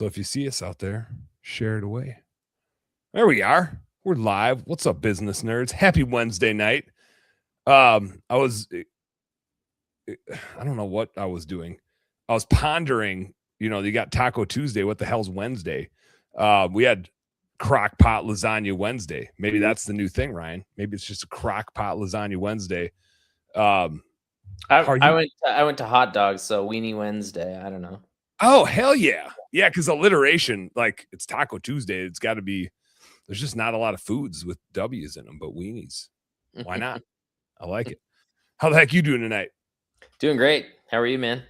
So if you see us out there, share it away. There we are. We're live. What's up, business nerds? Happy Wednesday night. I don't know what I was doing. I was pondering, you got Taco Tuesday. What the hell's Wednesday? We had crock pot lasagna Wednesday. Maybe that's the new thing, Ryan. Maybe it's just a crock pot lasagna Wednesday. I went to hot dogs, so Weenie Wednesday. I don't know. Oh, hell yeah. Yeah, because alliteration, like it's Taco Tuesday. It's got to be, there's just not a lot of foods with W's in them, but weenies. Why not? I like it. How the heck you doing tonight? Doing great. How are you, man?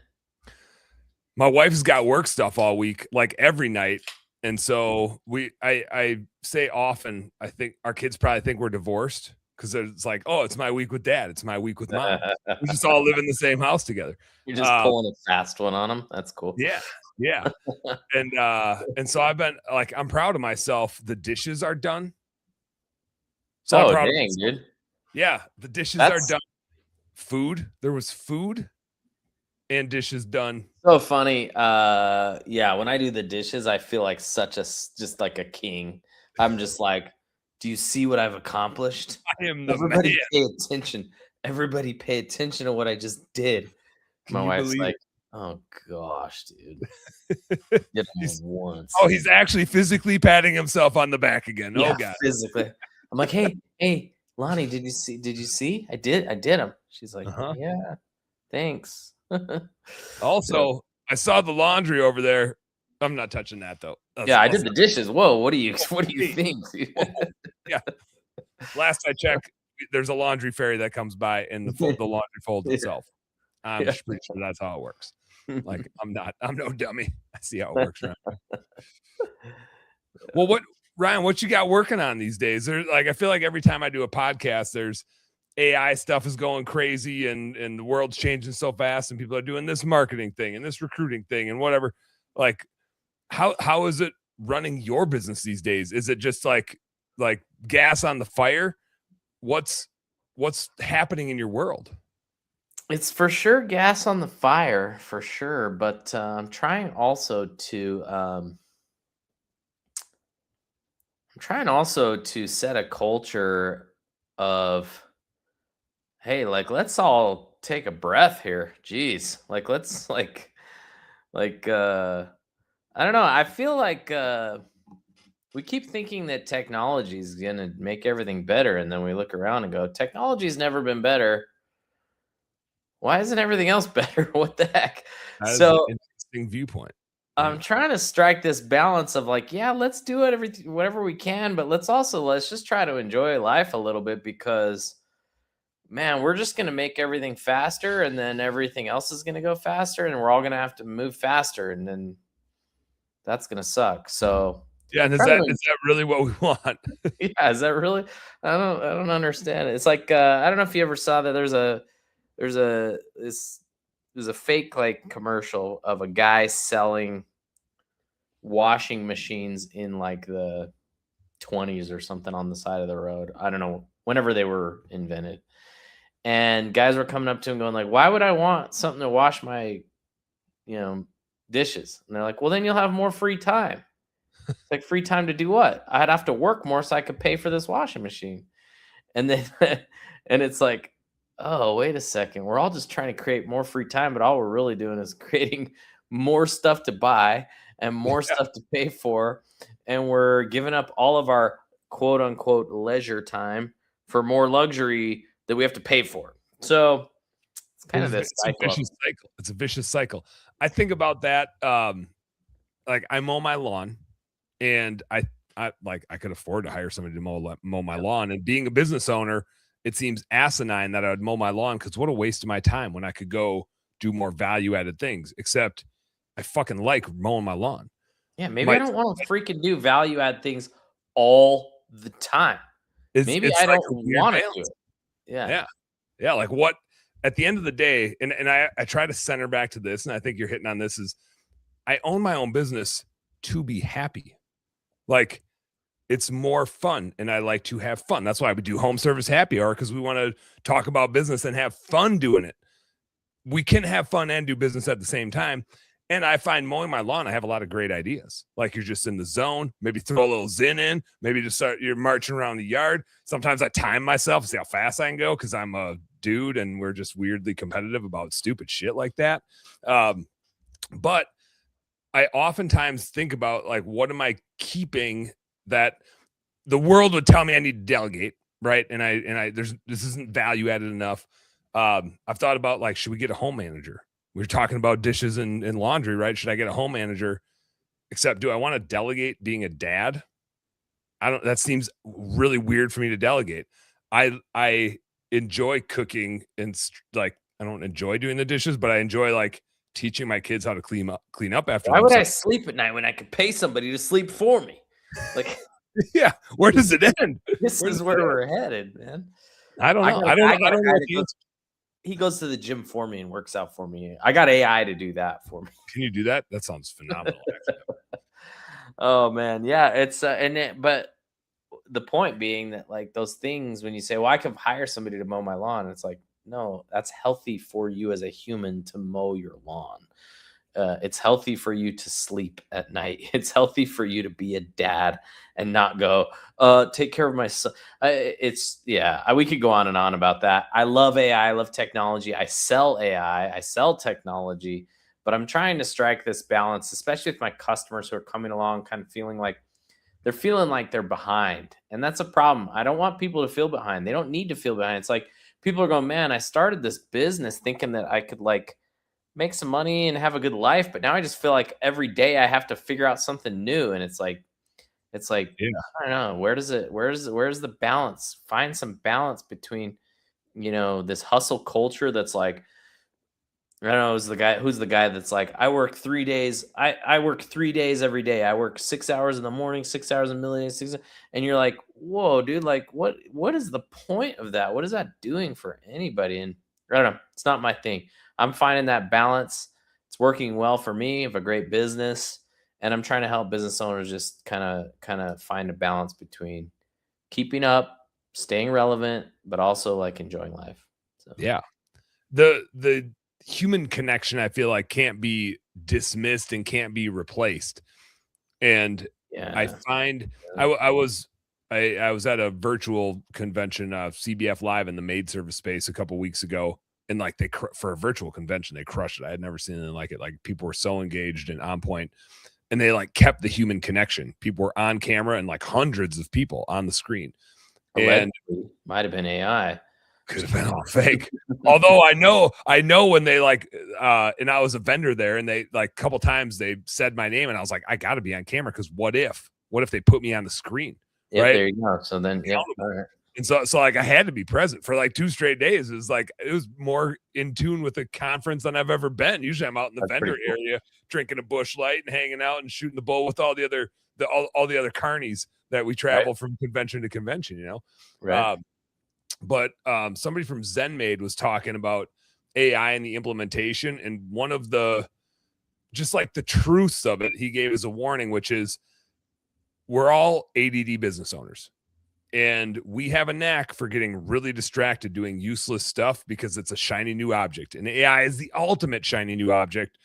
My wife's got work stuff all week, like every night. And so I say often, I think our kids probably think we're divorced because it's like, oh, it's my week with dad. It's my week with mom. We just all live in the same house together. You're just pulling a fast one on them. That's cool. Yeah. And so I've been like, I'm proud of myself. The dishes are done. So I'm proud dang, dude. Yeah, the dishes are done. There was food and dishes done. So funny. Yeah, when I do the dishes, I feel like just like a king. I'm just like, do you see what I've accomplished? I am the Everybody man. Pay attention. Everybody pay attention to what I just did. My wife's like, oh gosh, dude. Get him once. Oh, he's actually physically patting himself on the back again. Yeah, oh God. Physically. I'm like, hey, Lonnie, did you see? I did him. She's like, yeah, thanks. Also, I saw the laundry over there. I'm not touching that though. I did the dishes. Whoa, what do you think? Yeah. Last I checked, there's a laundry ferry that comes by and the laundry folds itself. I'm just pretty sure that's how it works. Like I'm no dummy. I see how it works. Well, Ryan, what you got working on these days? I feel like every time I do a podcast, there's AI stuff is going crazy and the world's changing so fast and people are doing this marketing thing and this recruiting thing and whatever. Like how is it running your business these days? Is it just like gas on the fire? What's happening in your world? It's for sure gas on the fire, for sure. But I'm trying also to set a culture of, hey, like let's all take a breath here. Jeez, like let's I don't know. I feel like we keep thinking that technology is gonna make everything better, and then we look around and go, technology's never been better. Why isn't everything else better? What the heck? That is an interesting viewpoint. I'm trying to strike this balance of like, yeah, let's do it whatever we can, but let's just try to enjoy life a little bit because, man, we're just going to make everything faster and then everything else is going to go faster and we're all going to have to move faster and then that's going to suck. So yeah, and is that really what we want? Yeah, is that really? I don't understand it. It's like I don't know if you ever saw that there's a fake like commercial of a guy selling washing machines in like the 20s or something on the side of the road. I don't know, whenever they were invented. And guys were coming up to him going like, why would I want something to wash my, dishes? And they're like, well, then you'll have more free time. It's like, free time to do what? I'd have to work more so I could pay for this washing machine. And then, and it's like, oh, wait a second. We're all just trying to create more free time, but all we're really doing is creating more stuff to buy and more stuff to pay for. And we're giving up all of our quote unquote leisure time for more luxury that we have to pay for. So it's kind of this vicious cycle. It's a vicious cycle. I think about that. Like I mow my lawn and I could afford to hire somebody to mow my lawn, and being a business owner, it seems asinine that I would mow my lawn because what a waste of my time when I could go do more value-added things, except I fucking like mowing my lawn. Yeah, maybe I don't want to freaking do value-add things all the time. Maybe I don't want to do it. Yeah. Like what, at the end of the day, and I try to center back to this, and I think you're hitting on this, is I own my own business to be happy. Like, it's more fun, and I like to have fun. That's why we do Home Service Happy Hour, because we want to talk about business and have fun doing it. We can have fun and do business at the same time. And I find mowing my lawn, I have a lot of great ideas. Like you're just in the zone, maybe throw a little zen in, maybe just you're marching around the yard. Sometimes I time myself, see how fast I can go because I'm a dude and we're just weirdly competitive about stupid shit like that. But I oftentimes think about like, what am I keeping that the world would tell me I need to delegate, right? And this isn't value added enough. I've thought about like, should we get a home manager? We were talking about dishes and laundry, right? Should I get a home manager? Except, do I want to delegate being a dad? That seems really weird for me to delegate. I enjoy cooking and like, I don't enjoy doing the dishes, but I enjoy like teaching my kids how to clean up after Why would I themselves. sleep at night when I could pay somebody to sleep for me? Like, yeah, where does it end? this is where we're headed, man. I don't know. I don't know what the answer. He goes to the gym for me and works out for me. I got AI to do that for me. Can you do that? That sounds phenomenal. Oh man, yeah. It's but the point being that like those things, when you say, "Well, I could hire somebody to mow my lawn," it's like, no, that's healthy for you as a human to mow your lawn. It's healthy for you to sleep at night. It's healthy for you to be a dad and not go, take care of my son. We could go on and on about that. I love AI. I love technology. I sell AI. I sell technology, but I'm trying to strike this balance, especially with my customers who are coming along, kind of feeling like they're behind. And that's a problem. I don't want people to feel behind. They don't need to feel behind. It's like people are going, man, I started this business thinking that I could like make some money and have a good life, but now I just feel like every day I have to figure out something new. And it's like, yeah. I don't know, where's the balance? Find some balance between, this hustle culture that's like, I don't know, who's the guy that's like, I work 3 days. I work 3 days every day. I work 6 hours in the morning, 6 hours in the middle of the day, and you're like, whoa, dude, like what is the point of that? What is that doing for anybody? And I don't know, it's not my thing. I'm finding that balance. It's working well for me. I have a great business, and I'm trying to help business owners just kind of find a balance between keeping up, staying relevant, but also like enjoying life. So Yeah. The human connection, I feel like, can't be dismissed and can't be replaced. And yeah, I find I was at a virtual convention, CBF Live in the maid service space a couple weeks ago. And like for a virtual convention, they crushed it. I had never seen anything like it. Like people were so engaged and on point, and they like kept the human connection. People were on camera and like hundreds of people on the screen. And might have been AI. Could have been all fake. Although I know when they like, and I was a vendor there, and they like a couple times they said my name, and I was like, I got to be on camera because what if they put me on the screen? Yeah, right? There you go. So then, yeah. And so like I had to be present for like 2 straight days. It was more in tune with the conference than I've ever been. Usually I'm out in the vendor area drinking a Busch Light and hanging out and shooting the bull with all the other all the other carnies that we travel from convention to convention, Right. But somebody from ZenMade was talking about AI and the implementation, and one of the just like the truths of it he gave as a warning, which is we're all ADD business owners. And we have a knack for getting really distracted doing useless stuff because it's a shiny new object. And AI is the ultimate shiny new object.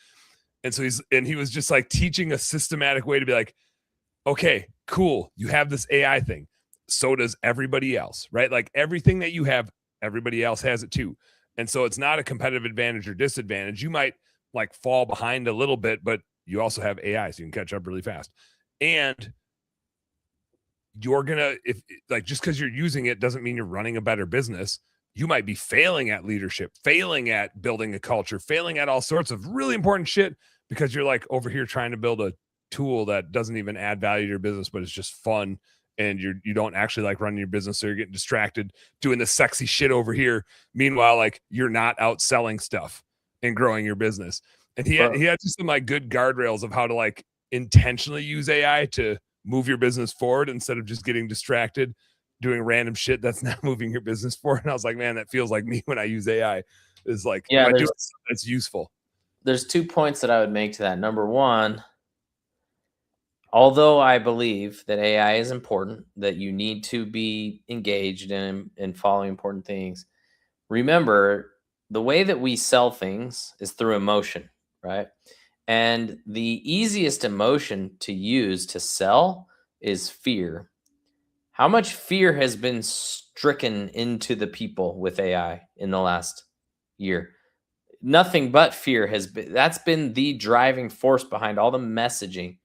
And so he was just like teaching a systematic way to be like, okay, cool. You have this AI thing. So does everybody else, right? Like everything that you have, everybody else has it too. And so it's not a competitive advantage or disadvantage. You might like fall behind a little bit, but you also have AI, so you can catch up really fast. And you're gonna, if like, just because you're using it doesn't mean you're running a better business. You might be failing at leadership, failing at building a culture, failing at all sorts of really important shit because you're like over here trying to build a tool that doesn't even add value to your business, but it's just fun. And you don't actually like running your business, so you're getting distracted doing the sexy shit over here. Meanwhile, like you're not out selling stuff and growing your business. And he had just some like good guardrails of how to like intentionally use AI to move your business forward instead of just getting distracted doing random shit that's not moving your business forward. And I was like, man, that feels like me when I use AI. Is like, yeah, that's useful. There's 2 points that I would make to that. Number one, although I believe that AI is important, that you need to be engaged in following important things, remember the way that we sell things is through emotion, right? And the easiest emotion to use to sell is fear. How much fear has been stricken into the people with AI in the last year? Nothing but fear has been, that's been the driving force behind all the messaging.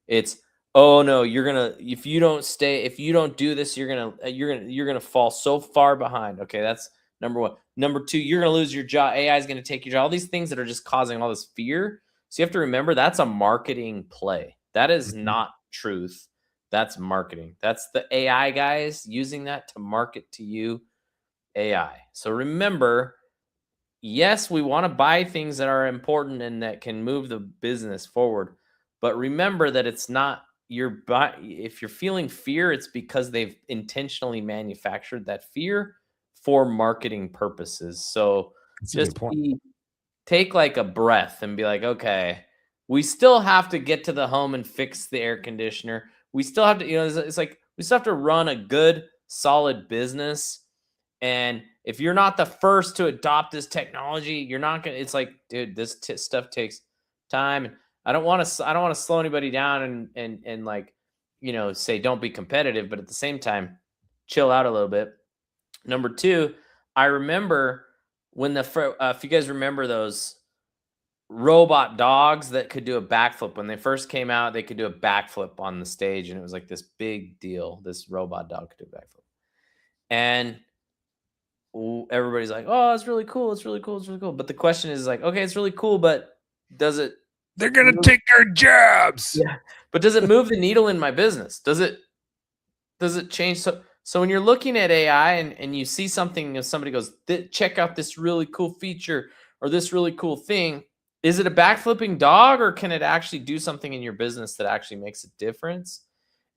It's, oh no, you're gonna, if you don't do this, you're gonna fall so far behind. Okay, that's number one. Number two, you're gonna lose your job. AI is gonna take your job. All these things that are just causing all this fear. So you have to remember that's a marketing play. That is Mhm. not truth. That's marketing. That's the AI guys using that to market to you AI. So remember, yes, we want to buy things that are important and that can move the business forward. But remember that it's not if you're feeling fear, it's because they've intentionally manufactured that fear for marketing purposes. So That's a good just point. take like a breath and be like, okay, we still have to get to the home and fix the air conditioner. We still have to, it's like we still have to run a good, solid business. And if you're not the first to adopt this technology, you're not gonna. It's like, dude, this stuff takes time. And I don't want to slow anybody down and like, say don't be competitive, but at the same time, chill out a little bit. Number two, I remember when if you guys remember those robot dogs that could do a backflip when they first came out, they could do a backflip on the stage, and it was like this big deal. This robot dog could do a backflip, and everybody's like, "Oh, it's really cool. It's really cool. It's really cool." But the question is like, okay, it's really cool, but does it They're gonna move- take our jobs. yeah, but does it move the needle in my business? Does it change? So when you're looking at AI and you see something, if somebody goes, check out this really cool feature or this really cool thing, is it a backflipping dog or can it actually do something in your business that actually makes a difference?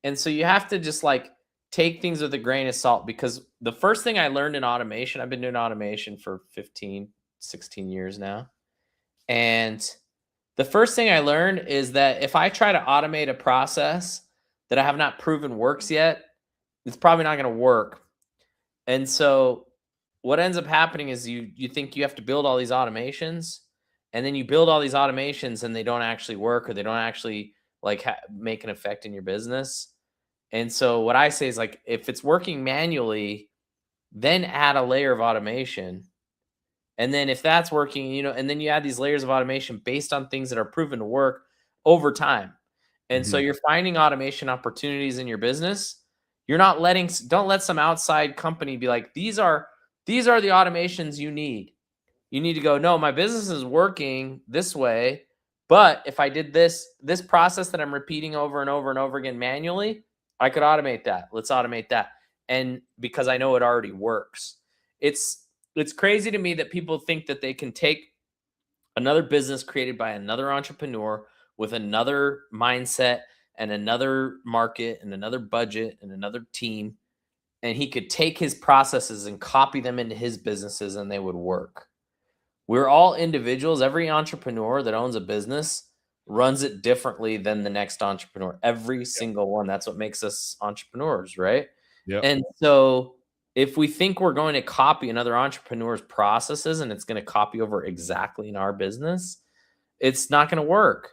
And so you have to just like take things with a grain of salt, because the first thing I learned in automation, I've been doing automation for 15, 16 years now. And the first thing I learned is that if I try to automate a process that I have not proven works yet, it's probably not going to work. And so what ends up happening is you think you have to build all these automations, and then you build all these automations and they don't actually work, or they don't actually like make an effect in your business. And so what I say is like, if it's working manually, then add a layer of automation. And then if that's working, and then you add these layers of automation based on things that are proven to work over time. And so Mhm. you're finding automation opportunities in your business. You're not don't let some outside company be like, these are the automations you need. You need to go, no, my business is working this way, but if I did this process that I'm repeating over and over and over again manually, I could automate that. Let's automate that. And because I know it already works. It's crazy to me that people think that they can take another business created by another entrepreneur with another mindset and another market and another budget and another team, and he could take his processes and copy them into his businesses and they would work. We're all individuals. Every entrepreneur that owns a business runs it differently than the next entrepreneur. Every single one. That's what makes us entrepreneurs, right? Yep. And so if we think we're going to copy another entrepreneur's processes and it's going to copy over exactly in our business, it's not going to work.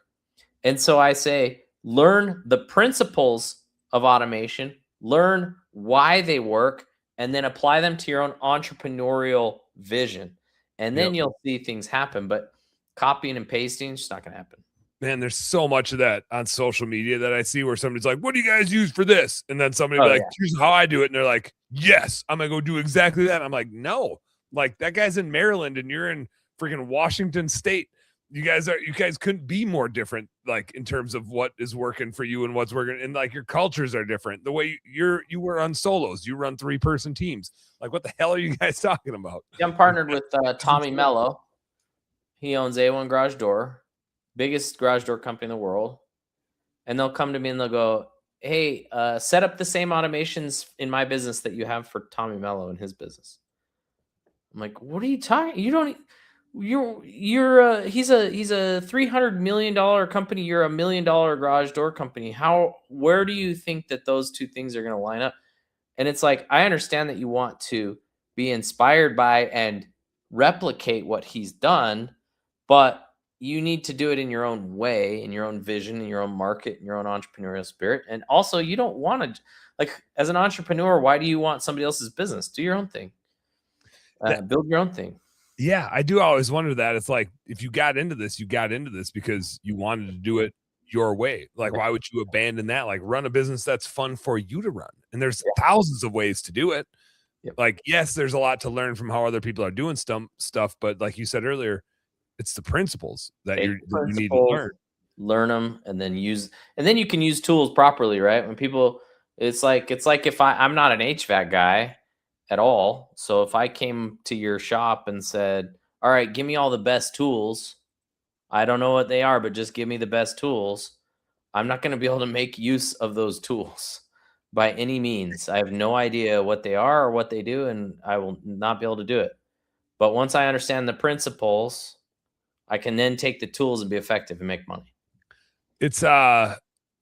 And so I say, learn the principles of automation, learn why they work, and then apply them to your own entrepreneurial vision. And then Yep. you'll see things happen. But copying and pasting is just not going to happen. Man, there's so much of that on social media that I see where somebody's like, "What do you guys use for this?" And then somebody Oh, be like, yeah. "Here's how I do it." And they're like, "Yes, I'm gonna go do exactly that." I'm like, "No, like that guy's in Maryland and you're in freaking Washington State. You guys couldn't be more different, like in terms of what is working for you and what's working, and like your cultures are different. The way you were on solos, you run 3-person teams. Like, what the hell are you guys talking about?" Yeah, I'm partnered with Tommy Mello. He owns A1 Garage Door, biggest garage door company in the world. And they'll come to me and they'll go, hey, set up the same automations in my business that you have for Tommy Mello in his business. I'm like, what are you talking? You don't. He's a $300 million company. You're $1 million garage door company. Where do you think that those two things are going to line up? And it's like, I understand that you want to be inspired by and replicate what he's done, but you need to do it in your own way, in your own vision, in your own market, in your own entrepreneurial spirit. And also, you don't want to, like, as an entrepreneur, why do you want somebody else's business? Do your own thing. Build your own thing. Yeah, I do always wonder that. It's like, if you got into this, you got into this because you wanted to do it your way. Like, why would you abandon that? Like, run a business that's fun for you to run. And there's thousands of ways to do it. Yep. Like, yes, there's a lot to learn from how other people are doing stuff, but like you said earlier, it's the principles that you need to learn them, and then you can use tools properly, right? When people, it's like if I'm not an HVAC guy at all. So if I came to your shop and said, all right, give me all the best tools, I don't know what they are, but just give me the best tools, I'm not going to be able to make use of those tools by any means. I have no idea what they are or what they do, and I will not be able to do it. But once I understand the principles, I can then take the tools and be effective and make money. It's the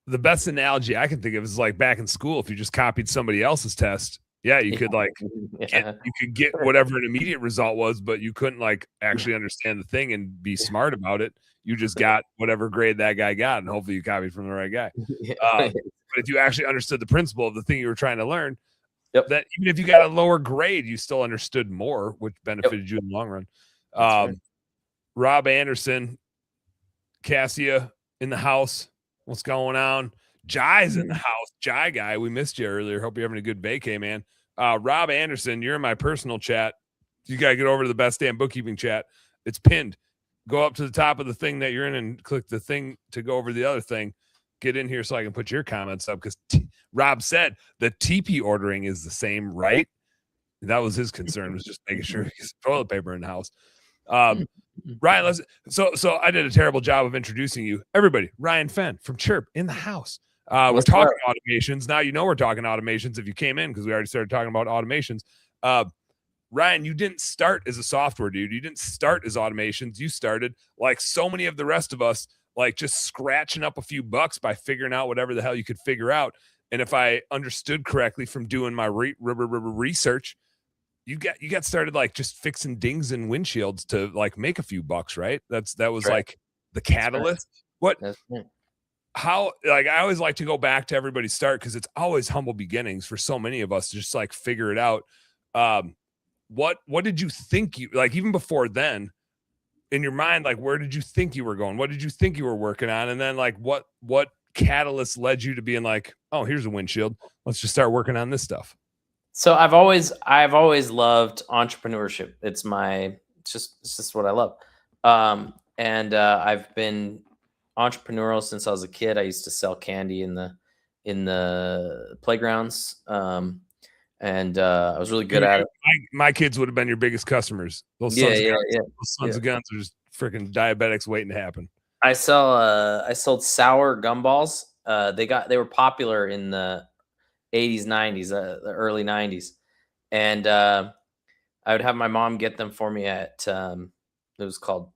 best analogy I can think of is like back in school. If you just copied somebody else's test, you could like you could get whatever an immediate result was, but you couldn't like actually understand the thing and be smart about it. You just got whatever grade that guy got, and hopefully you copied from the right guy. But if you actually understood the principle of the thing you were trying to learn, that even if you got a lower grade, you still understood more, which benefited you in the long run. Right. Rob Anderson, Cassia in the house. What's going on? Jai's in the house. Jai guy, we missed you earlier. Hope you're having a good vacay, man. Rob Anderson, you're in my personal chat. You got to get over to the Best Damn Bookkeeping chat. It's pinned. Go up to the top of the thing that you're in and click the thing to go over to the other thing. Get in here so I can put your comments up, because Rob said the TP ordering is the same, right? That was his concern, was just making sure he gets toilet paper in the house. Ryan, so I did a terrible job of introducing you. Everybody, Ryan Fenn from Chiirp in the house. We're talking automations. Now you know we're talking automations if you came in, because we already started talking about automations. Ryan, you didn't start as a software dude. You didn't start as automations. You started, like so many of the rest of us, like just scratching up a few bucks by figuring out whatever the hell you could figure out. And if I understood correctly from doing my research, you got started like just fixing dings and windshields to like make a few bucks, right? That was right. Like the catalyst. What? How, like, I always like to go back to everybody's start, because it's always humble beginnings for so many of us to just like figure it out. What did you think you, like, even before then, in your mind, like, where did you think you were going? What did you think you were working on? And then like what catalyst led you to being like, oh, here's a windshield, let's just start working on this stuff? So I've always loved entrepreneurship. It's just what I love. And I've been entrepreneurial since I was a kid. I used to sell candy in the playgrounds. And I was really good at it. My kids would have been your biggest customers. Those sons of guns are just freaking diabetics waiting to happen. I sold sour gumballs. They were popular in the 80s, 90s, the early 90s. And I would have my mom get them for me at, it was called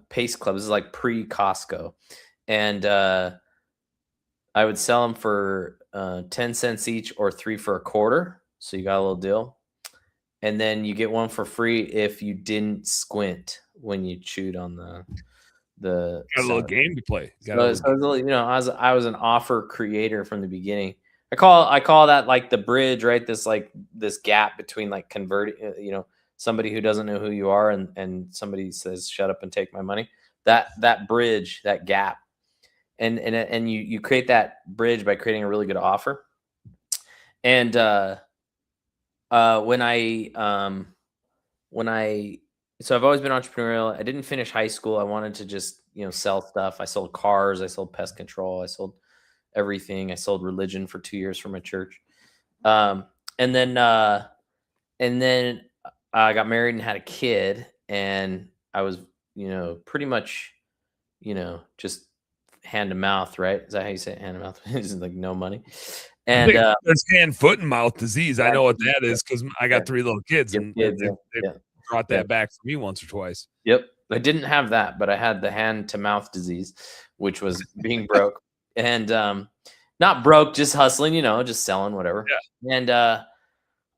Pace Club. This is like pre-Costco. And I would sell them for 10 cents each, or 3 for $0.25. So you got a little deal. And then you get one for free if you didn't squint when you chewed on the got a little game to play. I was an offer creator from the beginning. I call that like the bridge, right? This gap between like converting, somebody who doesn't know who you are and somebody says, shut up and take my money. That bridge, that gap. And you create that bridge by creating a really good offer. And so I've always been entrepreneurial. I didn't finish high school. I wanted to just, sell stuff. I sold cars. I sold pest control. I sold everything. I sold religion for 2 years for my church. And then I got married and had a kid, and I was, pretty much, just hand to mouth, right? Is that how you say it? Hand to mouth? It's like no money. And there's hand, foot, and mouth disease. I know what that is, because I got 3 little kids, and they brought that back for me once or twice. Yep. I didn't have that, but I had the hand to mouth disease, which was being broke. And not broke, just hustling, just selling whatever. Yeah. And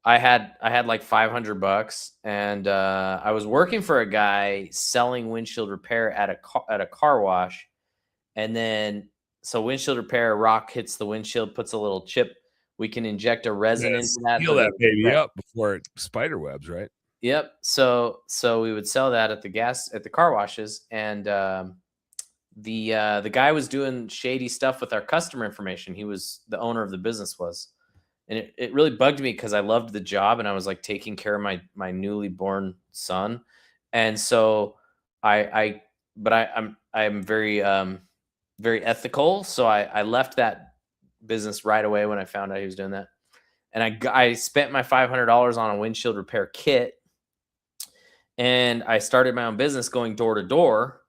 I had like $500, and I was working for a guy selling windshield repair at a car wash, and then so windshield repair, rock hits the windshield, puts a little chip. We can inject a resin into that. Seal that baby up before it spider webs, right? Yep. So we would sell that at the car washes, and the guy was doing shady stuff with our customer information. He was the owner of the business was. And it really bugged me because I loved the job and I was like taking care of my newly born son. And so I'm very, very ethical. So I left that business right away when I found out he was doing that. And I spent my $500 on a windshield repair kit, and I started my own business going door to door.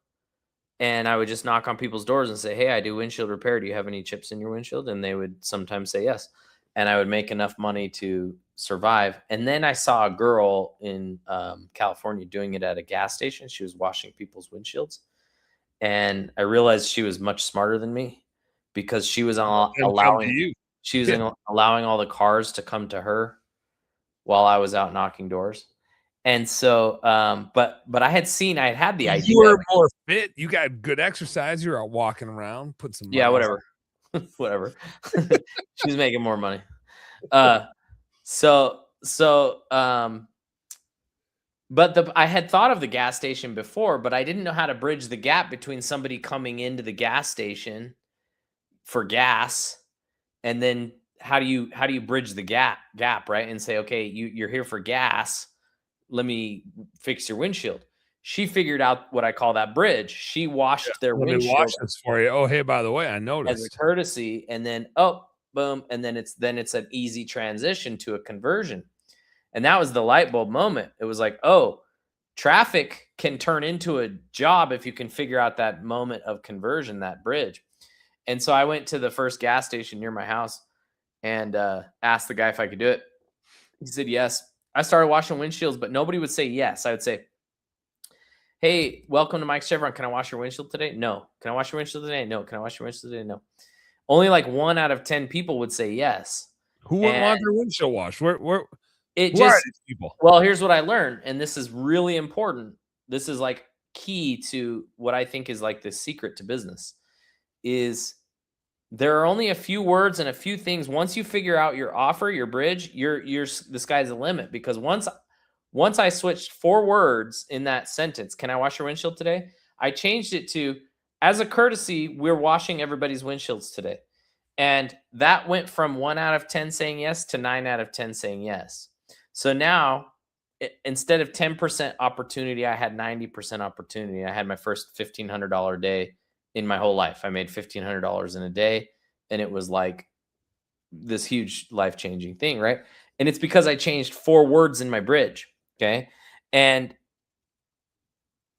And I would just knock on people's doors and say, "Hey, I do windshield repair. Do you have any chips in your windshield?" And they would sometimes say yes. And I would make enough money to survive. And then I saw a girl in California doing it at a gas station. She was washing people's windshields. And I realized she was much smarter than me because she was allowing all the cars to come to her while I was out knocking doors. And so, but I had the idea. You were more fit. You got good exercise. You were out walking around, put some. Yeah, whatever. Whatever. She's making more money. But I had thought of the gas station before, but I didn't know how to bridge the gap between somebody coming into the gas station for gas, and then how do you bridge the gap, right? And say, okay, you're here for gas. Let me fix your windshield. She figured out what I call that bridge. She washed their windshield. Let me wash this for you. Oh, hey, by the way, I noticed. As a courtesy, and then boom, and then it's an easy transition to a conversion. And that was the light bulb moment. It was like, oh, traffic can turn into a job if you can figure out that moment of conversion, that bridge. And so I went to the first gas station near my house and asked the guy if I could do it. He said yes. I started washing windshields, but nobody would say yes. I would say, "Hey, welcome to Mike's Chevron. Can I wash your windshield today?" "No." "Can I wash your windshield today?" "No." "Can I wash your windshield today?" "No." Only like 1 out of 10 people would say yes. Who wouldn't want their windshield washed? Who are these people? Well, here's what I learned, and this is really important. This is like key to what I think is like the secret to business is there are only a few words and a few things. Once you figure out your offer, your bridge, the sky's the limit. Because once I switched 4 words in that sentence, "Can I wash your windshield today?" I changed it to, "As a courtesy, we're washing everybody's windshields today." And that went from 1 out of 10 saying yes to 9 out of 10 saying yes. So now, instead of 10% opportunity, I had 90% opportunity. I had my first $1,500 day in my whole life. I made $1,500 in a day, and it was like this huge life-changing thing, right? And it's because I changed 4 words in my bridge, okay? And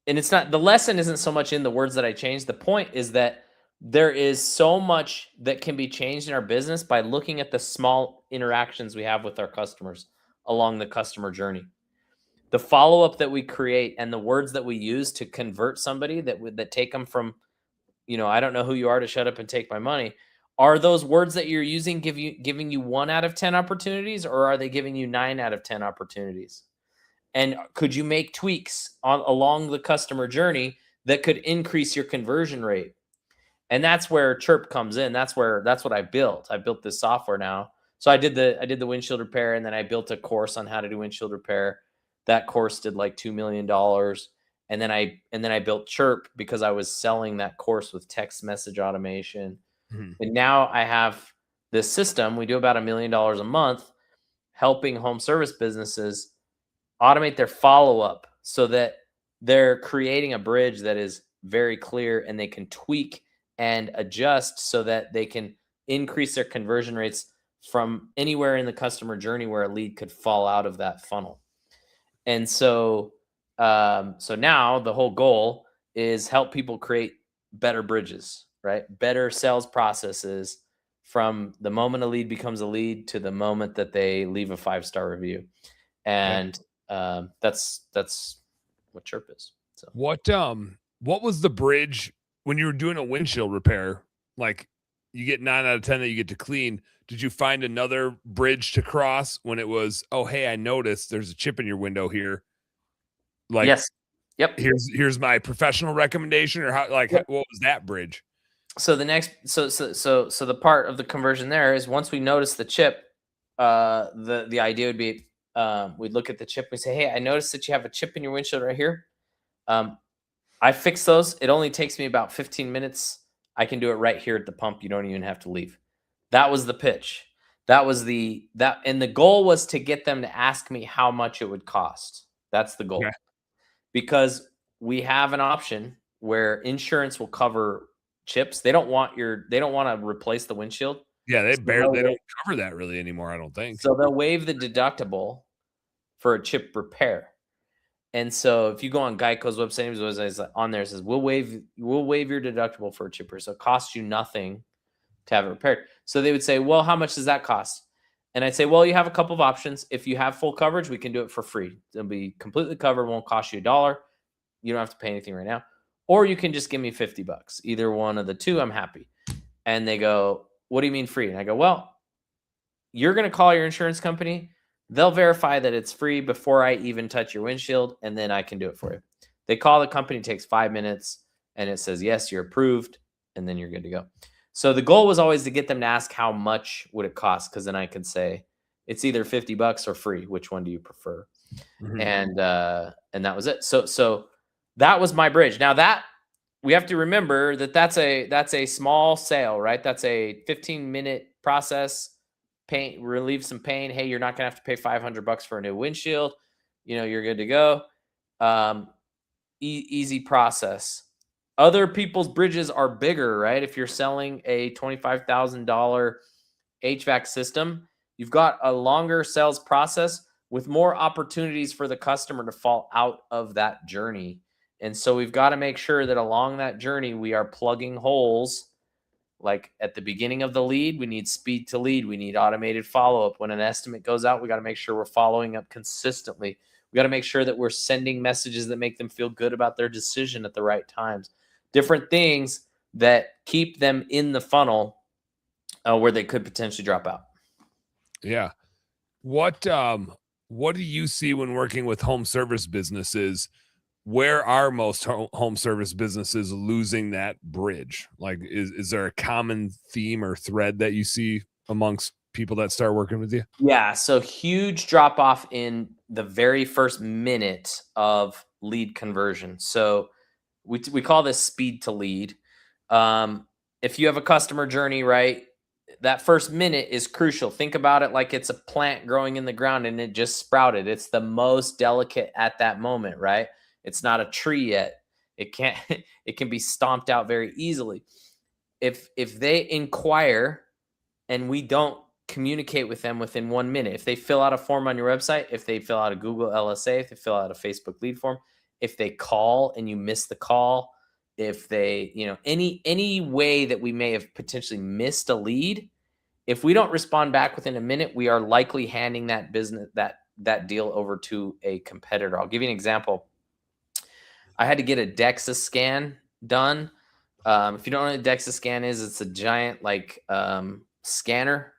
it's not, the lesson isn't so much in the words that I changed. The point is that there is so much that can be changed in our business by looking at the small interactions we have with our customers along the customer journey. The follow-up that we create and the words that we use to convert somebody that take them from, I don't know who you are to shut up and take my money. Are those words that you're using giving you 1 out of 10 opportunities, or are they giving you 9 out of 10 opportunities? And could you make tweaks along the customer journey that could increase your conversion rate? And that's where Chiirp comes in. That's what I built. I built this software now. So I did the windshield repair, and then I built a course on how to do windshield repair. That course did like $2 million. And then I built Chiirp because I was selling that course with text message automation. Mm-hmm. And now I have this system. We do about $1 million a month helping home service businesses automate their follow-up so that they're creating a bridge that is very clear, and they can tweak and adjust so that they can increase their conversion rates from anywhere in the customer journey where a lead could fall out of that funnel. And so now the whole goal is help people create better bridges, right? Better sales processes from the moment a lead becomes a lead to the moment that they leave a 5-star review. And that's what Chiirp is. So what was the bridge when you were doing a windshield repair? Like, you get 9 out of 10 that you get to clean. Did you find another bridge to cross when it was, oh, hey, I noticed there's a chip in your window here. Like, Yes. Yep. here's my professional recommendation, or how, like, Yep. what was that bridge? So the next, so the part of the conversion there is once we notice the chip, the idea would be, we'd look at the chip. We say, hey, I noticed that you have a chip in your windshield right here. I fix those. It only takes me about 15 minutes. I can do it right here at the pump. You don't even have to leave. That was the pitch. And the goal was to get them to ask me how much it would cost. That's the goal. Okay. Because we have an option where insurance will cover chips. They don't want to replace the windshield. Yeah, they So don't cover that really anymore, I don't think. So they'll waive the deductible for a chip repair. And so if you go on Geico's website, it's on there, it says we'll waive your deductible for a chipper. So it costs you nothing to have it repaired. So they would say, well, how much does that cost? And I'd say, well, you have a couple of options. If you have full coverage, we can do it for free. It'll be completely covered, won't cost you $1. You don't have to pay anything right now. Or you can just give me $50. Either one of the two, I'm happy. And they go, what do you mean free? And I go, well, you're going to call your insurance company. They'll verify that it's free before I even touch your windshield, and then I can do it for you. They call the company, it takes 5 minutes, and it says, yes, you're approved, and then you're good to go. So the goal was always to get them to ask how much would it cost, because then I could say, it's either $50 or free. Which one do you prefer? Mm-hmm. And that was it. So that was my bridge. Now that we have to remember that's a small sale, right? That's a 15-minute process. Pain, relieve some pain. Hey, you're not gonna have to pay $500 for a new windshield. You're good to go. Easy process. Other people's bridges are bigger, right? If you're selling a $25,000 HVAC system, you've got a longer sales process with more opportunities for the customer to fall out of that journey. And so we've got to make sure that along that journey, we are plugging holes. Like at the beginning of the lead, we need speed to lead. We need automated follow-up. When an estimate goes out, we got to make sure we're following up consistently. We got to make sure that we're sending messages that make them feel good about their decision at the right times. Different things that keep them in the funnel where they could potentially drop out. Yeah. What do you see when working with home service businesses? Where are most home service businesses losing that bridge? Like, is there a common theme or thread that you see amongst people that start working with you? Yeah. So huge drop off in the very first minute of lead conversion. So we call this speed to lead. If you have a customer journey, right, that first minute is crucial. Think about it like it's a plant growing in the ground and it just sprouted. It's the most delicate at that moment, right? It's not a tree yet. It can be stomped out very easily. If they inquire and we don't communicate with them within 1 minute, if they fill out a form on your website, if they fill out a Google LSA, if they fill out a Facebook lead form, if they call and you miss the call, if they, any way that we may have potentially missed a lead, if we don't respond back within a minute, we are likely handing that business, that deal over to a competitor. I'll give you an example. I had to get a DEXA scan done. If you don't know what a DEXA scan is, it's a giant scanner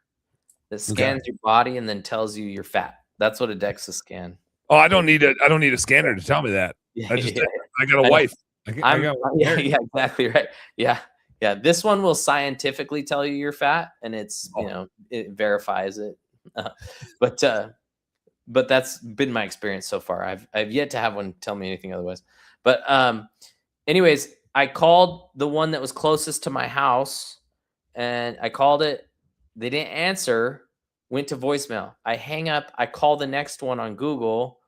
that scans your body and then tells you you're fat. That's what a DEXA scan. Oh, I don't need a scanner to tell me that. I got a wife. Yeah, exactly right. Yeah. This one will scientifically tell you you're fat, and it's it verifies it. But that's been my experience so far. I've yet to have one tell me anything otherwise. But anyways, I called the one that was closest to my house, and I called it. They didn't answer. Went to voicemail. I hang up. I call the next one on Google.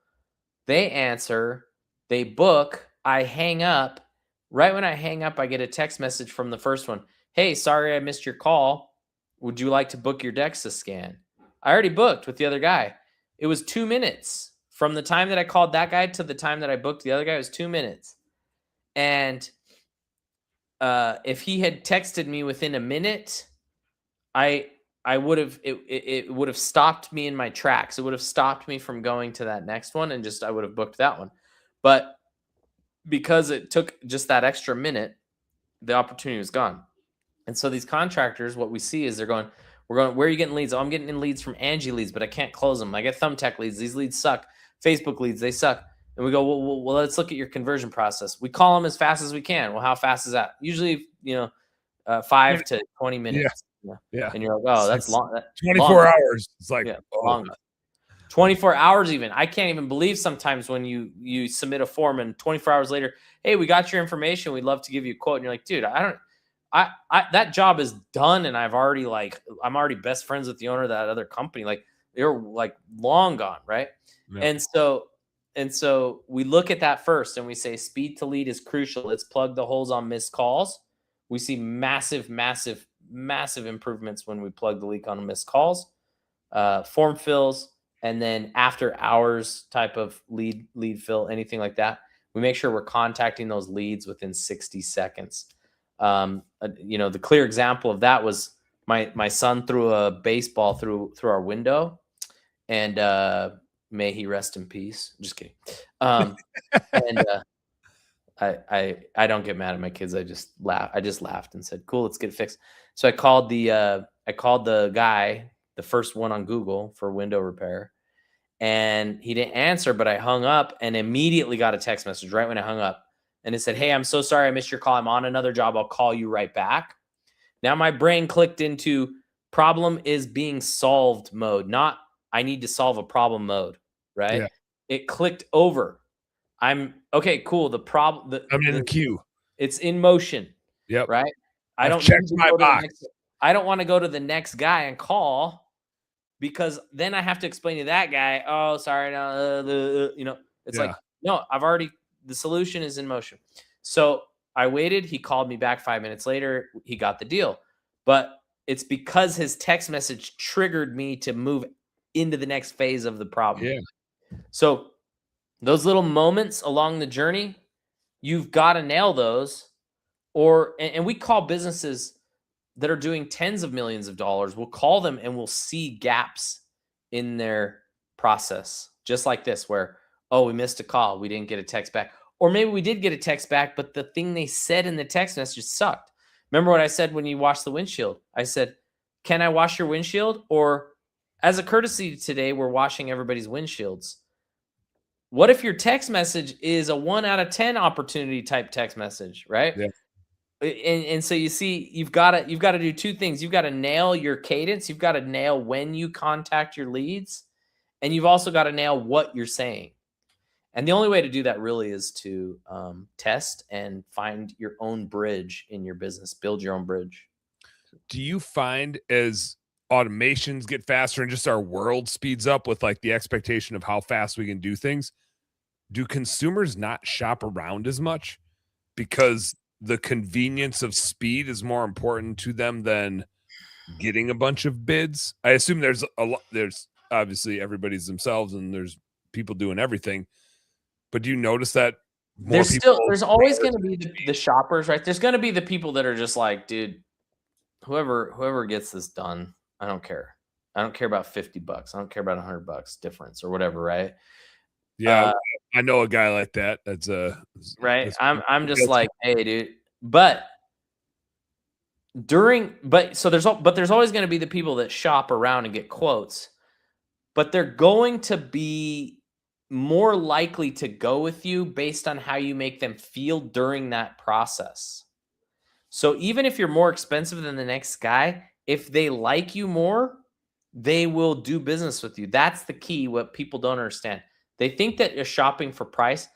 They answer. They book. I hang up. Right when I hang up, I get a text message from the first one. Hey, sorry I missed your call. Would you like to book your DEXA scan? I already booked with the other guy. It was 2 minutes. From the time that I called that guy to the time that I booked the other guy, it was 2 minutes. And if he had texted me within a minute, I would have it would have stopped me in my tracks. It would have stopped me from going to that next one, and I would have booked that one. But because it took just that extra minute, the opportunity was gone. And so these contractors, what we see is we're going, where are you getting leads? Oh, I'm getting in leads from Angie leads, but I can't close them. I get Thumbtack leads. These leads suck. Facebook leads, they suck. And we go, well, let's look at your conversion process. We call them as fast as we can. Well, how fast is that? Usually, 5 to 20 minutes. Yeah. And you're like, oh, that's long. 24 hours. It's like, long. 24 hours even. I can't even believe sometimes when you submit a form and 24 hours later, hey, we got your information. We'd love to give you a quote. And you're like, dude, I that job is done. And I'm already best friends with the owner of that other company. Like they're like long gone. Right. Yeah. And so we look at that first and we say speed to lead is crucial. Let's plug the holes on missed calls. We see massive improvements when we plug the leak on missed calls, form fills, and then after hours type of lead fill, anything like that. We make sure we're contacting those leads within 60 seconds. The clear example of that was my son threw a baseball through our window, and may he rest in peace. Just kidding. And I don't get mad at my kids. I just laughed and said, cool, let's get it fixed. So I called the guy, the first one on Google for window repair, and he didn't answer, but I hung up and immediately got a text message right when I hung up. And it said, hey, I'm so sorry I missed your call. I'm on another job. I'll call you right back. Now my brain clicked into problem is being solved mode, not I need to solve a problem mode, right? Yeah. It clicked over. Okay, cool. I'm in the queue. It's in motion. Yep. Right. I don't check my box. I don't want to go to the next guy and call because then I have to explain to that guy, oh, sorry. No, it's like, no, the solution is in motion. So I waited. He called me back 5 minutes later. He got the deal, but it's because his text message triggered me to move into the next phase of the problem. Yeah. So those little moments along the journey, you've got to nail those. And we call businesses that are doing tens of millions of dollars. We'll call them and we'll see gaps in their process, just like this, where, oh, we missed a call. We didn't get a text back. Or maybe we did get a text back, but the thing they said in the text message sucked. Remember what I said when you washed the windshield? I said, can I wash your windshield? Or as a courtesy today, we're washing everybody's windshields. What if your text message is a 1 out of 10 opportunity type text message, right? Yeah. And so you see, you've got to do two things. You've got to nail your cadence. You've got to nail when you contact your leads, and you've also got to nail what you're saying. And the only way to do that really is to test and find your own bridge in your business. Build your own bridge. Do you find as automations get faster and just our world speeds up with like the expectation of how fast we can do things, do consumers not shop around as much because the convenience of speed is more important to them than getting a bunch of bids? I assume there's obviously everybody's themselves and there's people doing everything, but do you notice that there's always going to be the shoppers, right? There's going to be the people that are just like, dude, whoever gets this done, I don't care. I don't care about $50. I don't care about $100 difference or whatever, right? Yeah, I know a guy like that. That's right. I'm just like, hey, dude. But there's always going to be the people that shop around and get quotes, but they're going to be more likely to go with you based on how you make them feel during that process. So even if you're more expensive than the next guy, if they like you more, they will do business with you. That's the key. What people don't understand. They think that you're shopping for price.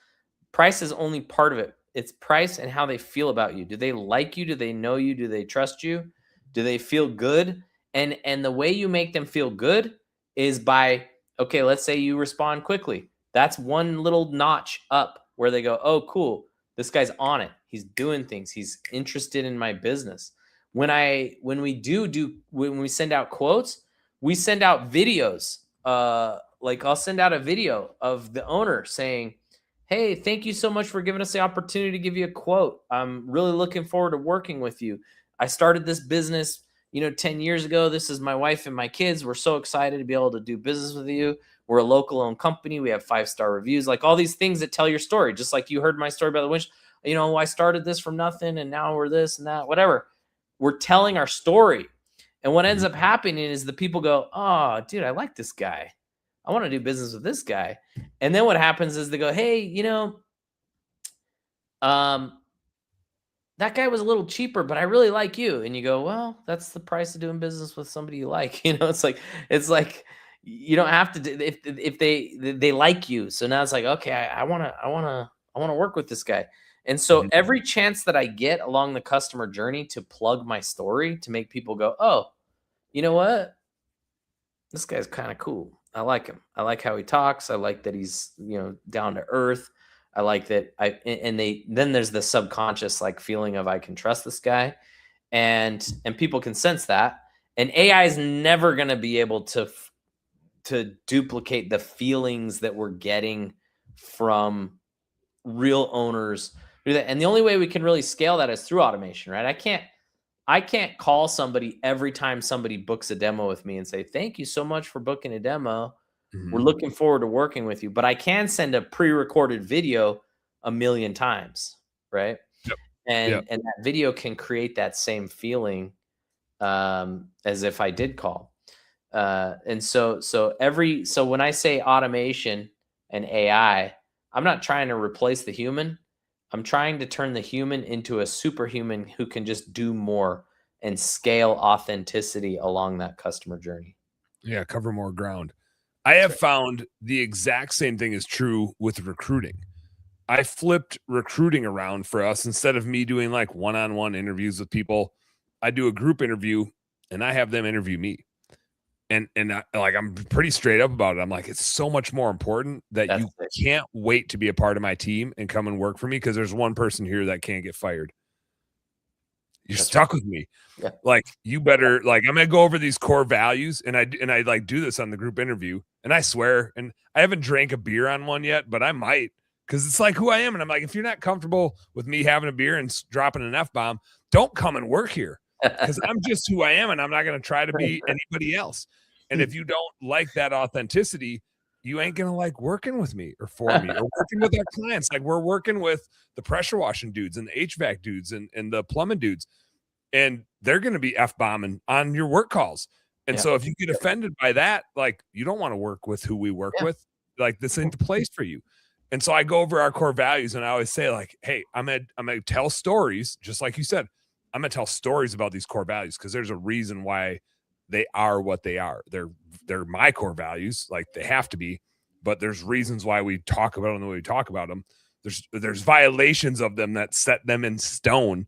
Price is only part of it. It's price and how they feel about you. Do they like you? Do they know you? Do they trust you? Do they feel good? And the way you make them feel good is by, okay, let's say you respond quickly. That's one little notch up where they go, oh, cool. This guy's on it. He's doing things. He's interested in my business. When we send out quotes, we send out videos. Like I'll send out a video of the owner saying, hey, thank you so much for giving us the opportunity to give you a quote. I'm really looking forward to working with you. I started this business, 10 years ago. This is my wife and my kids. We're so excited to be able to do business with you. We're a local owned company. We have 5-star reviews, like all these things that tell your story. Just like you heard my story about the winch. I started this from nothing and now we're this and that, whatever. we're telling our story. And what ends up happening is the people go, oh, dude, I like this guy. I want to do business with this guy. And then what happens is they go, hey, that guy was a little cheaper, but I really like you. And you go, well, that's the price of doing business with somebody you like. It's like you don't have to do, if they like you. So now it's like, okay, I want to work with this guy. And so every chance that I get along the customer journey to plug my story to make people go, oh, you know what? This guy's kind of cool. I like him. I like how he talks. I like that he's, down to earth. I like that then there's the subconscious like feeling of I can trust this guy, and people can sense that. And AI is never going to be able to duplicate the feelings that we're getting from real owners. And the only way we can really scale that is through automation, right? I can't call somebody every time somebody books a demo with me and say, thank you so much for booking a demo. We're looking forward to working with you. But I can send a pre-recorded video 1,000,000 times, right? Yep. And that video can create that same feeling as if I did call. And so when I say automation and AI, I'm not trying to replace the human. I'm trying to turn the human into a superhuman who can just do more and scale authenticity along that customer journey. Yeah, cover more ground. I have found the exact same thing is true with recruiting. I flipped recruiting around for us. Instead of me doing like one-on-one interviews with people, I do a group interview and I have them interview me. And I'm pretty straight up about it. I'm like, it's so much more important that you can't wait to be a part of my team and come and work for me because there's one person here that can't get fired. You're stuck with me. Yeah. Like you better I'm gonna go over these core values, and I like do this on the group interview, and I swear, and I haven't drank a beer on one yet, but I might, because it's like who I am, and I'm like, if you're not comfortable with me having a beer and dropping an F-bomb, don't come and work here, because I'm just who I am, and I'm not gonna try to be anybody else. And if you don't like that authenticity, you ain't gonna like working with me or for me or working with our clients. Like we're working with the pressure washing dudes and the HVAC dudes and the plumbing dudes, and they're going to be F-bombing on your work calls. And so if you get offended by that, like you don't want to work with who we work with, like this ain't the place for you. And so I go over our core values, and I always say like, hey, I'm gonna tell stories, just like you said. I'm gonna tell stories about these core values because there's a reason why they are what they are. They're my core values, like they have to be, but there's reasons why we talk about them the way we talk about them. There's violations of them that set them in stone.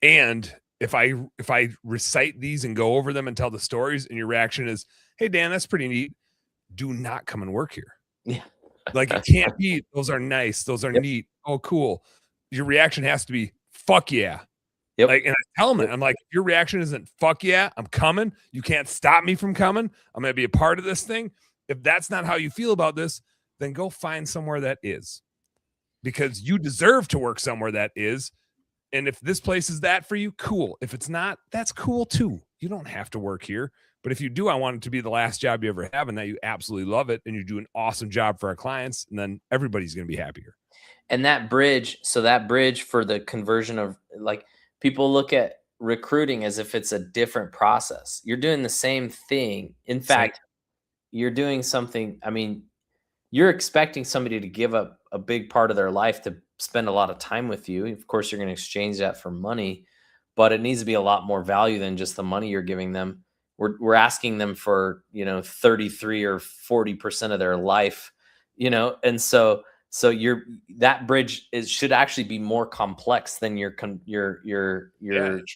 And if I recite these and go over them and tell the stories, and your reaction is, hey Dan, that's pretty neat, do not come and work here. Yeah. Like it can't be, those are nice, those are neat. Oh, cool. Your reaction has to be fuck yeah. Yep. Like, and I tell them, I'm like, if your reaction isn't fuck yeah, I'm coming. You can't stop me from coming. I'm going to be a part of this thing. If that's not how you feel about this, then go find somewhere that is, because you deserve to work somewhere that is. And if this place is that for you, cool. If it's not, that's cool too. You don't have to work here. But if you do, I want it to be the last job you ever have, and that you absolutely love it and you do an awesome job for our clients, and then everybody's going to be happier. And that bridge for the conversion of, like, people look at recruiting as if it's a different process. You're doing the same thing. In fact, you're doing something. I mean, you're expecting somebody to give up a big part of their life to spend a lot of time with you. Of course, you're going to exchange that for money, but it needs to be a lot more value than just the money you're giving them. We're asking them for, 33 or 40% of their life, and so that bridge should actually be more complex than your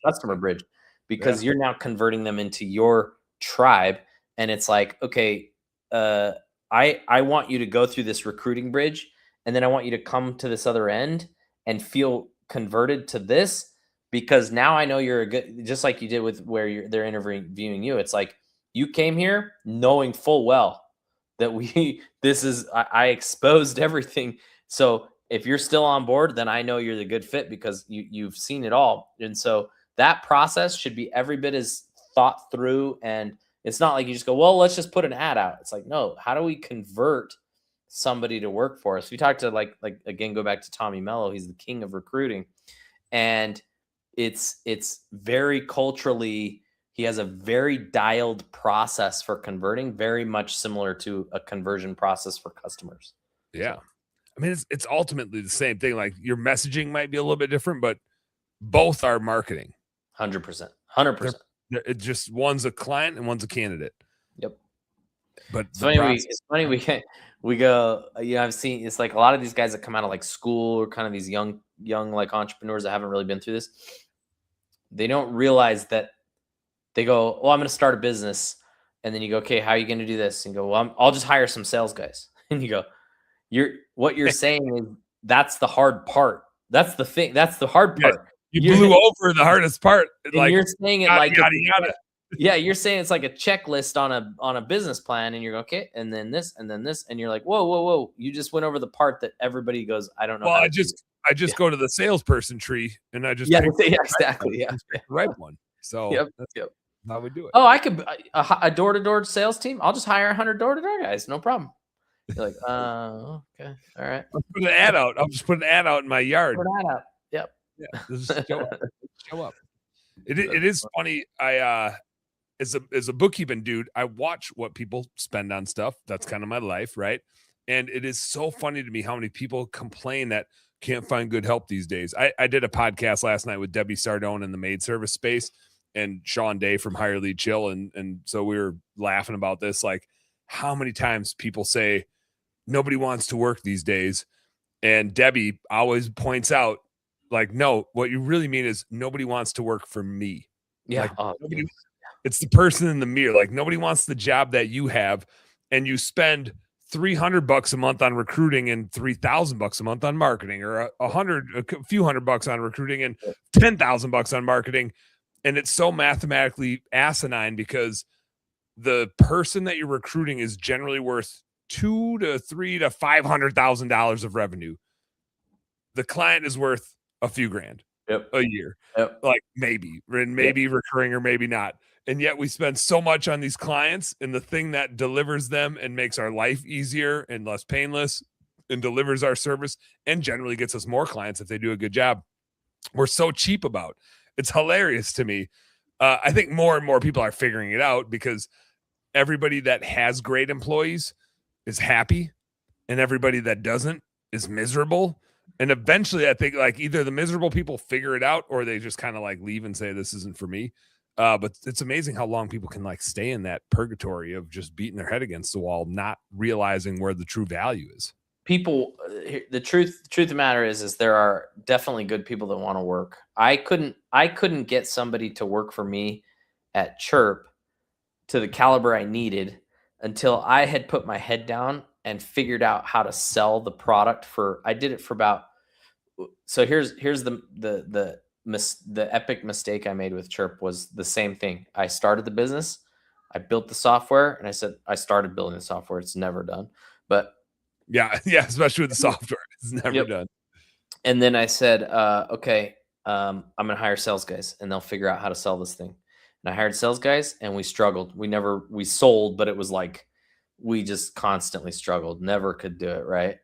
customer bridge, because you're now converting them into your tribe. And it's like, okay, I want you to go through this recruiting bridge, and then I want you to come to this other end and feel converted to this, because now I know you're a good, just like you did with where they're interviewing you. It's like you came here knowing full well that I exposed everything. So if you're still on board, then I know you're the good fit because you've seen it all. And so that process should be every bit as thought through. And it's not like you just go, well, let's just put an ad out. It's like, no, how do we convert somebody to work for us? We talked to like again, go back to Tommy Mello. He's the king of recruiting. And it's very culturally, he has a very dialed process for converting, very much similar to a conversion process for customers. Yeah. So, I mean, it's ultimately the same thing. Like your messaging might be a little bit different, but both are marketing. 100%. 100%. It's just one's a client and one's a candidate. Yep. But It's funny we go, I've seen, it's like a lot of these guys that come out of like school, or kind of these young like entrepreneurs that haven't really been through this. They don't realize that they go, well, I'm going to start a business. And then you go, okay, how are you going to do this? And you go, well, I'll just hire some sales guys. And you go, what you're saying is that's the hard part. That's the thing. That's the hard part. You blew over the hardest part. Like you're saying it like, yada. Yeah, you're saying it's like a checklist on a business plan, and you're okay, and then this, and then this, and you're like, whoa, you just went over the part that everybody goes, I don't know. Well, I just go to the salesperson tree, and I just exactly, the right one. So that's how we do it. Oh, I could a door-to-door sales team. I'll just hire 100 door-to-door guys, no problem. You're like, okay, all right. I'll put an ad out. I'll just put an ad out in my yard. Put an ad out. Yep. Yeah, just show up. It is funny. I as a bookkeeping dude, I watch what people spend on stuff. That's kind of my life, right? And it is so funny to me how many people complain that can't find good help these days. I did a podcast last night with Debbie Sardone in the maid service space and Sean Day from Hire Lead Chill. And so we were laughing about this, like how many times people say nobody wants to work these days. And Debbie always points out, like, no, what you really mean is nobody wants to work for me. Yeah. Like, it's the person in the mirror. Like nobody wants the job that you have, and you spend $300 a month on recruiting and $3,000 a month on marketing, or a few $100 on recruiting and $10,000 on marketing. And it's so mathematically asinine because the person that you're recruiting is generally worth $200,000 to $300,000 to $500,000 of revenue. The client is worth a few grand a year, like maybe recurring or maybe not. And yet we spend so much on these clients, and the thing that delivers them and makes our life easier and less painless and delivers our service and generally gets us more clients if they do a good job, we're so cheap about. It's hilarious to me. I think more and more people are figuring it out because everybody that has great employees is happy and everybody that doesn't is miserable. And eventually I think like either the miserable people figure it out or they just kind of like leave and say, this isn't for me. But it's amazing how long people can like stay in that purgatory of just beating their head against the wall, not realizing where the true value is. People, the truth of the matter is there are definitely good people that want to work. I couldn't get somebody to work for me at Chiirp to the caliber I needed until I had put my head down and figured out how to sell the product I did it for about, so here's the epic mistake I made with Chiirp was the same thing. I started the business, I built the software, and I said, I started building the software. It's never done, but yeah, especially with the software, it's never done. And then I said, okay, I'm going to hire sales guys and they'll figure out how to sell this thing. And I hired sales guys and we struggled. We sold, but it was like, we just constantly struggled, never could do it. Right.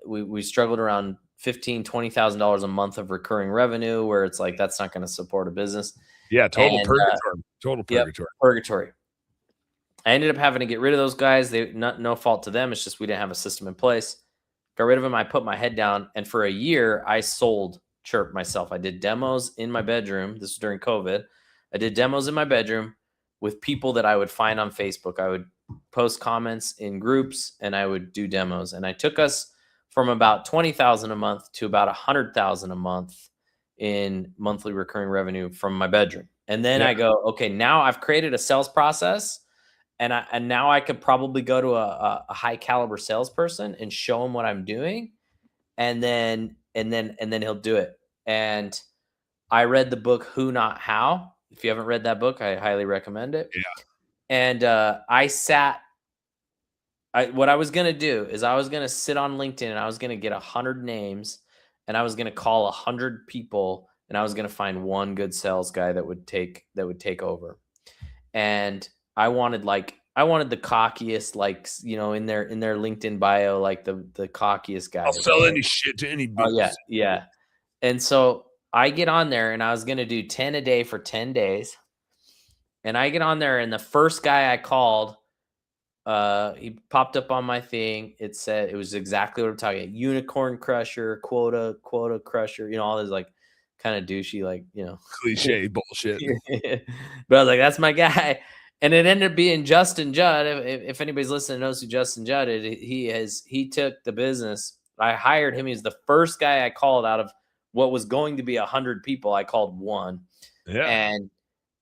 We struggled around $15,000, $20,000 a month of recurring revenue where it's like, that's not going to support a business. Yeah. Total purgatory. Purgatory. I ended up having to get rid of those guys. No fault to them. It's just, we didn't have a system in place. Got rid of them. I put my head down, and for a year I sold Chiirp myself. I did demos in my bedroom. This was during COVID. I did demos in my bedroom with people that I would find on Facebook. I would post comments in groups and I would do demos. And I took us from about 20,000 a month to about 100,000 a month in monthly recurring revenue from my bedroom. And then I go, okay, now I've created a sales process, and now I could probably go to a high caliber salesperson and show him what I'm doing, and then he'll do it. And I read the book Who Not How. If you haven't read that book, I highly recommend it. Yeah. And what I was going to do is I was going to sit on LinkedIn and I was going to get 100 names and I was going to call 100 people and I was going to find one good sales guy that would take over. And I wanted the cockiest, like, in their LinkedIn bio, like the cockiest guy. I'll sell any shit to any business. Yeah. And so I get on there and I was going to do 10 a day for 10 days. And I get on there and the first guy I called, he popped up on my thing. It said, it was exactly what I'm talking about. Unicorn crusher, quota crusher, all this like kind of douchey, like, cliche bullshit. But I was like, that's my guy. And it ended up being Justin Judd. If anybody's listening knows who Justin Judd is, he took the business. I hired him. He's the first guy I called out of what was going to be 100 people. I called one. Yeah. And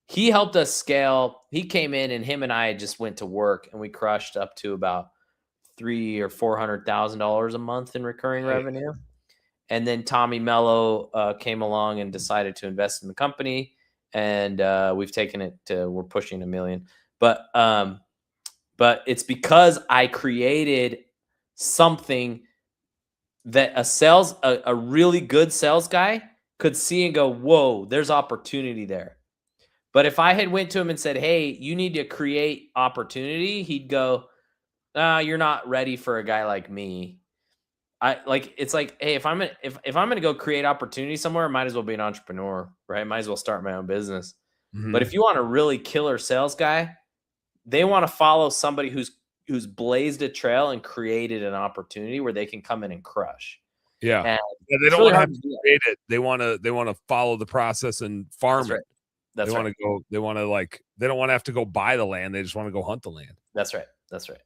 he helped us scale. He came in and him and I just went to work and we crushed up to about $300,000 or $400,000 a month in recurring revenue. And then Tommy Mello came along and decided to invest in the company. And we've taken it to, we're pushing $1 million. But it's because I created something that a really good sales guy could see and go, whoa, there's opportunity there. But if I had went to him and said, hey, you need to create opportunity, he'd go, you're not ready for a guy like me. It's like, hey, if I'm gonna go create opportunity somewhere, I might as well be an entrepreneur, right? Might as well start my own business. Mm-hmm. But if you want a really killer sales guy, they want to follow somebody who's blazed a trail and created an opportunity where they can come in and crush. Yeah, and they don't want to have to create it. They want to follow the process and farm it. That's right. They want to they don't want to have to go buy the land. They just want to go hunt the land. That's right. 100%.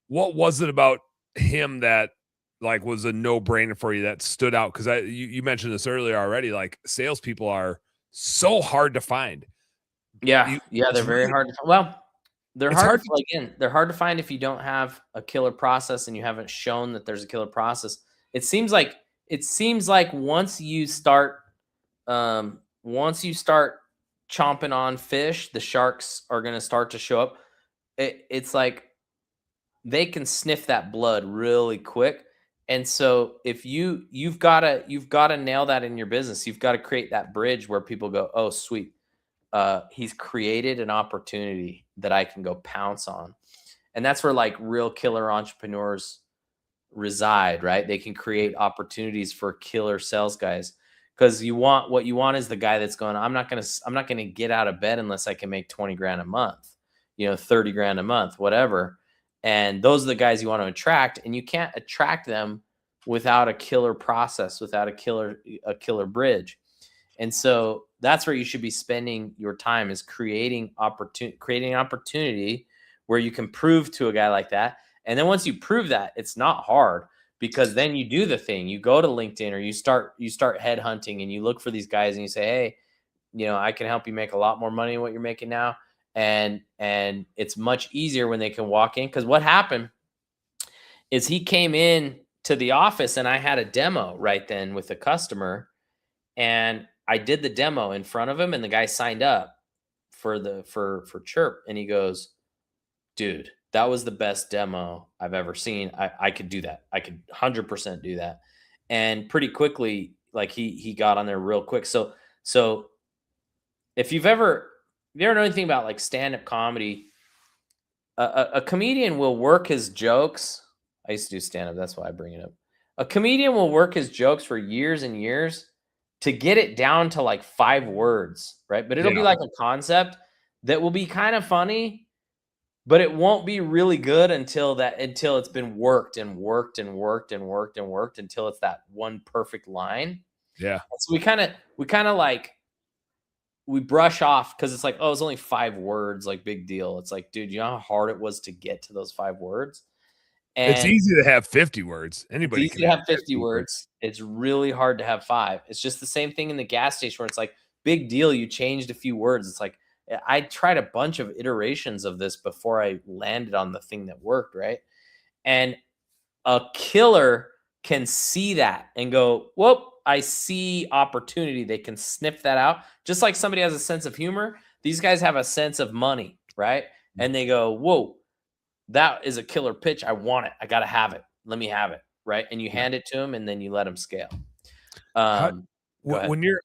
What was it about him that was a no-brainer for you that stood out? Because you mentioned this earlier already. Like, salespeople are so hard to find. Yeah, they're very hard to find. Well, they're hard to find if you don't have a killer process and you haven't shown that there's a killer process. It seems like once you start chomping on fish, the sharks are going to start to show up. It's like they can sniff that blood really quick. And so if you've got to nail that in your business. You've got to create that bridge where people go, oh, sweet. He's created an opportunity that I can go pounce on. And that's where real killer entrepreneurs reside, right? They can create opportunities for killer sales guys. Because what you want is the guy that's going, I'm not going to get out of bed unless I can make 20 grand a month, 30 grand a month, whatever. And those are the guys you want to attract. And you can't attract them without a killer process, without a killer bridge. And so that's where you should be spending your time, is creating an opportunity where you can prove to a guy like that. And then once you prove that, it's not hard. Because then you do the thing, you go to LinkedIn or you start headhunting and you look for these guys and you say, hey, I can help you make a lot more money than what you're making now. And it's much easier when they can walk in. Because what happened is he came in to the office and I had a demo right then with a customer, and I did the demo in front of him, and the guy signed up for Chiirp, and he goes, dude, that was the best demo I've ever seen. I could do that. I could 100% do that. And pretty quickly, he got on there real quick. So if you ever know anything about stand-up comedy, a comedian will work his jokes. I used to do stand-up. That's why I bring it up. A comedian will work his jokes for years and years to get it down to 5 words, right? But it'll be a concept that will be kind of funny, but it won't be really good until it's been worked and worked and worked and worked and worked until it's that one perfect line. Yeah. So we kind of we brush off because it's oh, it's only 5 words, big deal. It's dude, you know how hard it was to get to those 5 words? And it's easy to have 50 words. Anybody can have 50 words. It's really hard to have 5. It's just the same thing in the gas station where it's big deal. You changed a few words. It's I tried a bunch of iterations of this before I landed on the thing that worked, right? And a killer can see that and go, whoop, I see opportunity. They can sniff that out. Just like somebody has a sense of humor, these guys have a sense of money, right? And they go, whoa, that is a killer pitch. I want it. I got to have it. Let me have it, right? And you hand it to them, and then you let them scale. When you're...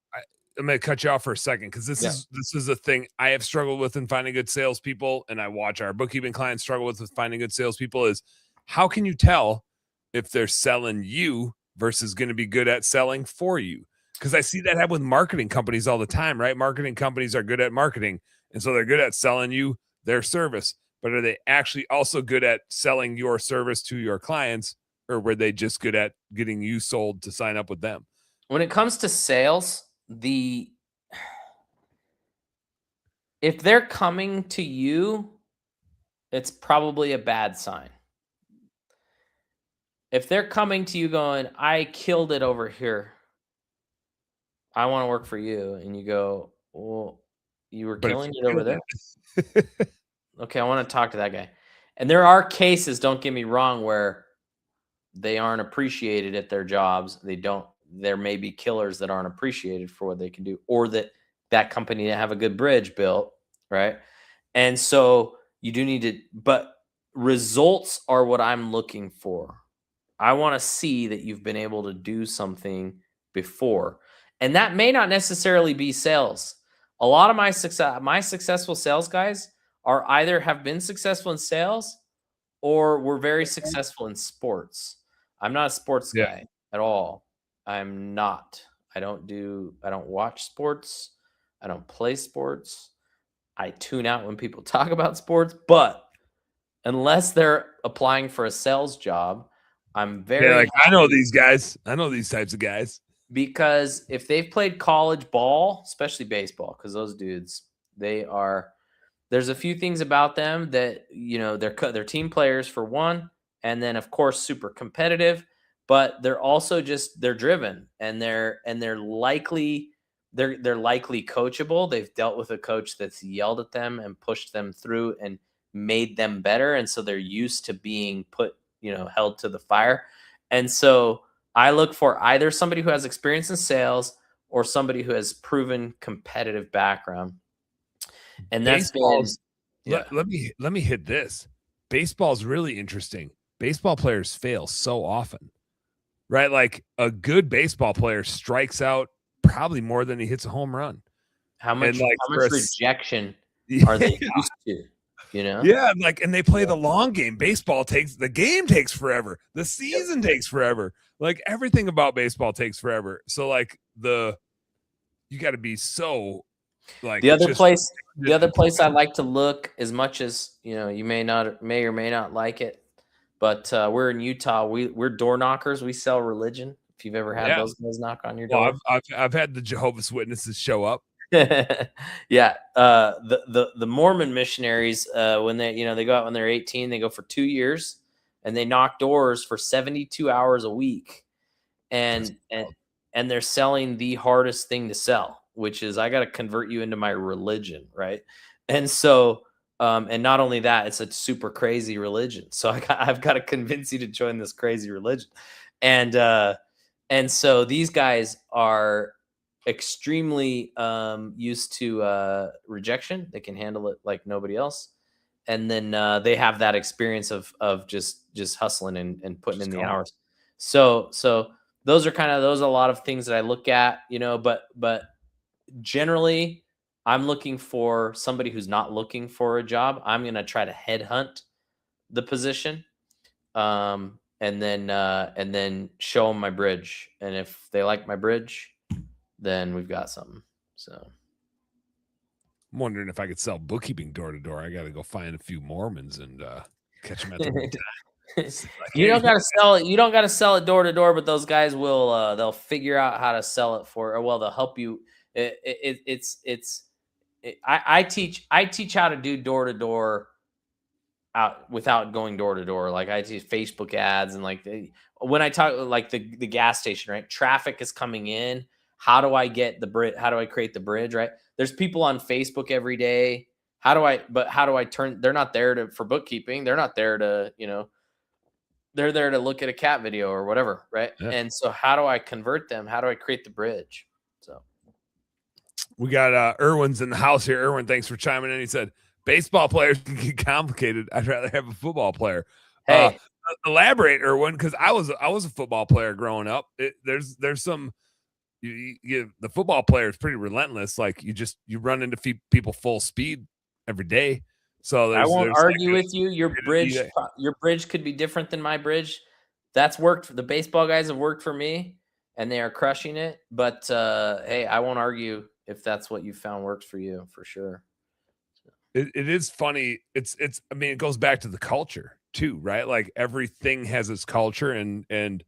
I'm going to cut you off for a second because this is a thing I have struggled with in finding good salespeople, and I watch our bookkeeping clients struggle with finding good salespeople. Is how can you tell if they're selling you versus going to be good at selling for you. Because I see that happen with marketing companies all the time, right? Marketing companies are good at marketing, and so they're good at selling you their service. But are they actually also good at selling your service to your clients, or were they just good at getting you sold to sign up with them? When it comes to sales, if they're coming to you, it's probably a bad sign. If they're coming to you going, I killed it over here, I want to work for you, and you go, well, you were killing it over there. Okay, I want to talk to that guy. And there are cases, don't get me wrong, where they aren't appreciated at their jobs. There may be killers that aren't appreciated for what they can do, or that company didn't have a good bridge built, right? And so you do need to, but results are what I'm looking for. I want to see that you've been able to do something before. And that may not necessarily be sales. A lot of my successful sales guys are either have been successful in sales or were very successful in sports. I'm not a sports guy at all. I'm not. I don't watch sports. I don't play sports. I tune out when people talk about sports, but unless they're applying for a sales job, I'm very I know these guys. I know these types of guys. Because if they've played college ball, especially baseball, because those dudes, there's a few things about them that, they're team players for one, and then of course super competitive, but they're also they're driven, and they're likely coachable. They've dealt with a coach that's yelled at them and pushed them through and made them better, and so they're used to being put, held to the fire. And so I look for either somebody who has experience in sales or somebody who has proven competitive background. And that's let me hit this. Baseball's really interesting. Baseball players fail so often, right? Like a good baseball player strikes out probably more than he hits a home run. How much rejection are they used to? Yeah, and they play the long game. The game takes forever. The season takes forever. Like everything about baseball takes forever. So you got to be so the other place I like to look, as much as you may or may not like it, but we're in Utah. We're door knockers. We sell religion. If you've ever had those guys knock on your door, I've had the Jehovah's Witnesses show up. Yeah, the Mormon missionaries, when they go out when they're 18, they go for 2 years and they knock doors for 72 hours a week, and they're selling the hardest thing to sell, which is I got to convert you into my religion, right? And so and not only that, it's a super crazy religion, so I've got to convince you to join this crazy religion. And so these guys are extremely used to rejection. They can handle it like nobody else, and then they have that experience of just hustling and putting in the hours. So those are a lot of things that I look at, but generally I'm looking for somebody who's not looking for a job. I'm going to try to headhunt the position, and then show them my bridge, and if they like my bridge, then we've got something. So I'm wondering if I could sell bookkeeping door to door. I got to go find a few Mormons and catch them at the right time. You don't got to sell it. You don't got to sell it door to door, but those guys will. They'll figure out how to sell it they'll help you. I teach how to do door to door out without going door to door. Like I teach Facebook ads, and when I talk like the gas station, right? Traffic is coming in. How do I get the bridge? How do I create the bridge? Right? There's people on Facebook every day. How do I turn? They're not there for bookkeeping. They're not there to, they're there to look at a cat video or whatever. Right. Yeah. And so how do I convert them? How do I create the bridge? So we got Erwin's in the house here. Erwin, thanks for chiming in. He said, baseball players can get complicated. I'd rather have a football player. Hey, elaborate, Erwin, because I was a football player growing up. There's some. The football player is pretty relentless. Like you run into people full speed every day. So I won't argue with you. Your bridge could be different than my bridge. that's worked. The baseball guys have worked for me, and they are crushing it. But hey, I won't argue if that's what you found works for you, for sure. It is funny. I mean, it goes back to the culture too, right? Like everything has its culture, and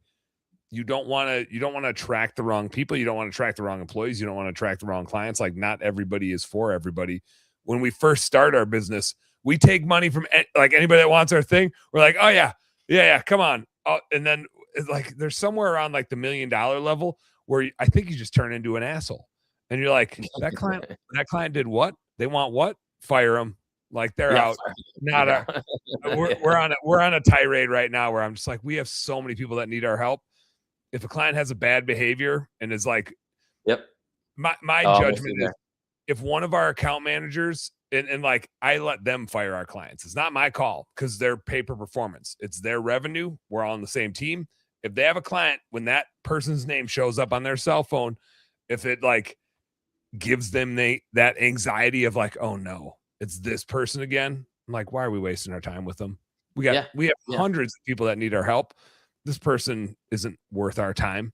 you don't want to attract the wrong people. You don't want to attract the wrong employees. You don't want to attract the wrong clients. Like not everybody is for everybody. When we first start our business, we take money from like anybody that wants our thing. We're like, oh yeah, come on. And then it's like there's somewhere around like the $1 million level where I think you just turn into an asshole, and you're like, that client did what? They want what? Fire them. Like they're out. Not we're on a tirade right now where I'm just like, we have so many people that need our help. If a client has a bad behavior and is like, my judgment is if one of our account managers and like I let them fire our clients. It's not my call because they're pay per performance. It's their revenue. We're all on the same team. If they have a client, when that person's name shows up on their cell phone, if it like gives them that anxiety of like, oh no, it's this person again. I'm like, why are we wasting our time with them? We have hundreds of people that need our help. This person isn't worth our time.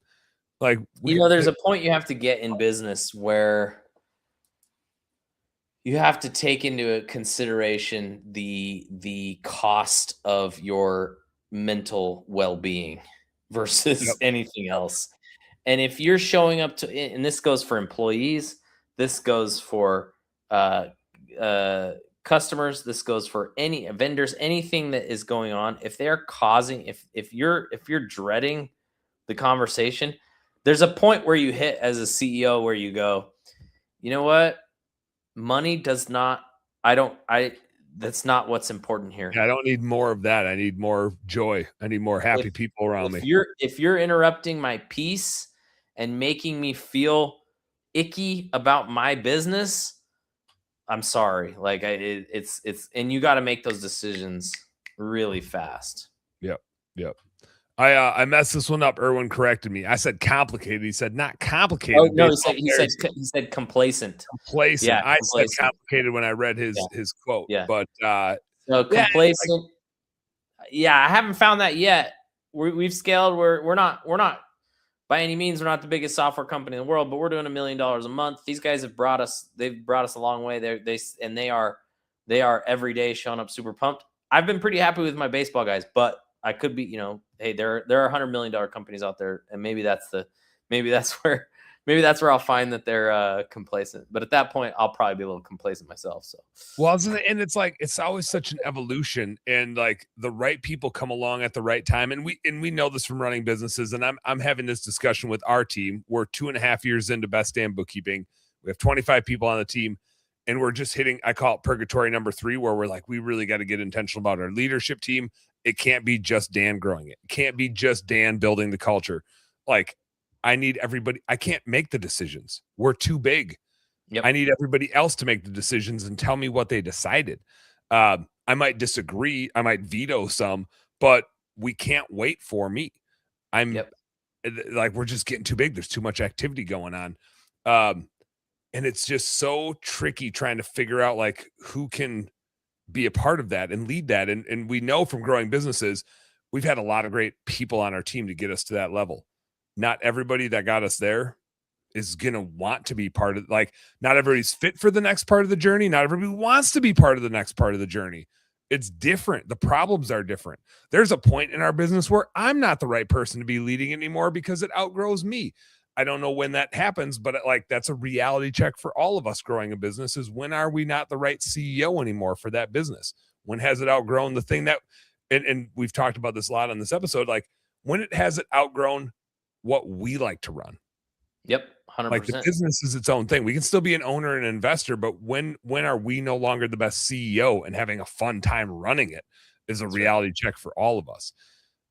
Like, there's a point you have to get in business where you have to take into consideration the cost of your mental well-being versus anything else. And if you're showing up to, and this goes for employees, this goes for customers, this goes for any vendors, anything that is going on. If they're causing, if you're dreading the conversation, there's a point where you hit as a CEO where you go, you know what? Money does not, that's not what's important here. I don't need more of that. I need more joy. I need more happy people around me. If you're interrupting my peace and making me feel icky about my business, I'm sorry. Like it's and you got to make those decisions really fast. Yep. I messed this one up. Erwin corrected me. I said complicated. He said not complicated. Oh no, he said complacent. Complacent. Yeah, I said complicated when I read his quote. Yeah. But so complacent. I haven't found that yet. We've scaled. We're not by any means, we're not the biggest software company in the world, but we're doing $1 million a month. These guys have brought us a long way. They are every day showing up super pumped. I've been pretty happy with my baseball guys, but I could be, hey, there are $100 million companies out there, and maybe that's where I'll find that they're complacent. But at that point, I'll probably be a little complacent myself. So, well, and it's like it's always such an evolution, and like the right people come along at the right time, and we know this from running businesses. And I'm having this discussion with our team. We're 2.5 years into Best Damn Bookkeeping. We have 25 people on the team, and we're just hitting, I call it purgatory number 3, where we're like, we really got to get intentional about our leadership team. It can't be just Dan growing it. It can't be just Dan building the culture. Like, I need everybody. I can't make the decisions. We're too big. Yep. I need everybody else to make the decisions and tell me what they decided. I might disagree. I might veto some, but we can't wait for me. Like, we're just getting too big. There's too much activity going on. And it's just so tricky trying to figure out like who can be a part of that and lead that. And we know from growing businesses, we've had a lot of great people on our team to get us to that level. Not everybody that got us there is going to want to be part of, like, not everybody's fit for the next part of the journey. Not everybody wants to be part of the next part of the journey. It's different. The problems are different. There's a point in our business where I'm not the right person to be leading anymore because it outgrows me. I don't know when that happens, but like, that's a reality check for all of us growing a business is when are we not the right CEO anymore for that business? When has it outgrown the thing that, and we've talked about this a lot on this episode, like when it has it outgrown what we like to run. Yep. 100%. Like the business is its own thing. We can still be an owner and an investor, but when are we no longer the best CEO and having a fun time running it is a reality check for all of us.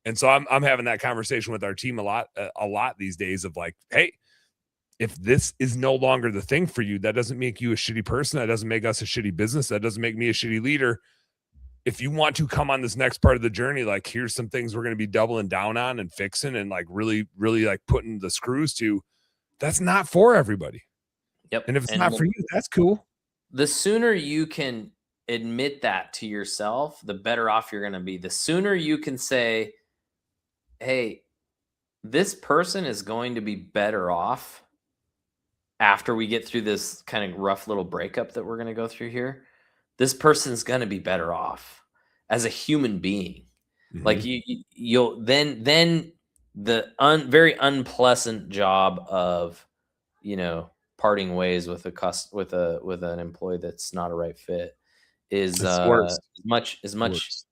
And so I'm having that conversation with our team a lot these days of like, hey, if this is no longer the thing for you, that doesn't make you a shitty person. That doesn't make us a shitty business. That doesn't make me a shitty leader. If you want to come on this next part of the journey, like here's some things we're going to be doubling down on and fixing and like really, really like putting the screws to. That's not for everybody. Yep. And if it's not for you, that's cool. The sooner you can admit that to yourself, the better off you're going to be. The sooner you can say, hey, this person is going to be better off after we get through this kind of rough little breakup that we're going to go through here. This person's going to be better off as a human being. Like you'll then the very unpleasant job of, parting ways with with an employee that's not a right fit is It's worse. as much,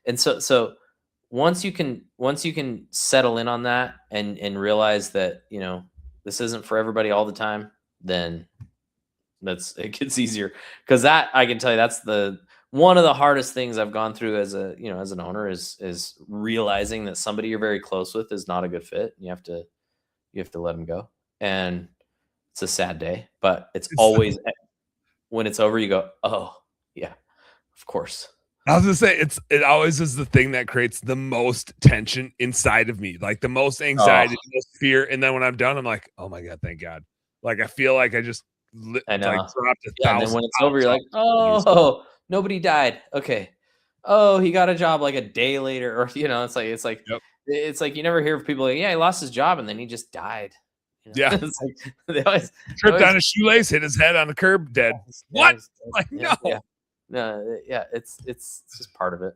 and so once you can settle in on that and realize that, this isn't for everybody all the time, then it gets easier, because that, I can tell you, that's one of the hardest things I've gone through as as an owner is realizing that somebody you're very close with is not a good fit. You have to let them go, and it's a sad day, but it's always, when it's over, you go, oh yeah, of course. I was gonna say, it always is the thing that creates the most tension inside of me, like the most anxiety, the most fear, and then when I'm done, I'm like, oh my god, thank God. Like I feel like I just I know. like dropped Yeah, and then when it's over, you're like, oh, nobody died. Okay. Oh, he got a job like a day later, or Yep. it's like you never hear of people like, yeah, he lost his job and then he just died. Yeah. It's like they always Tripped on a shoelace, hit his head on the curb, dead. What? Like, yeah, no. yeah. No, yeah, it's just part of it.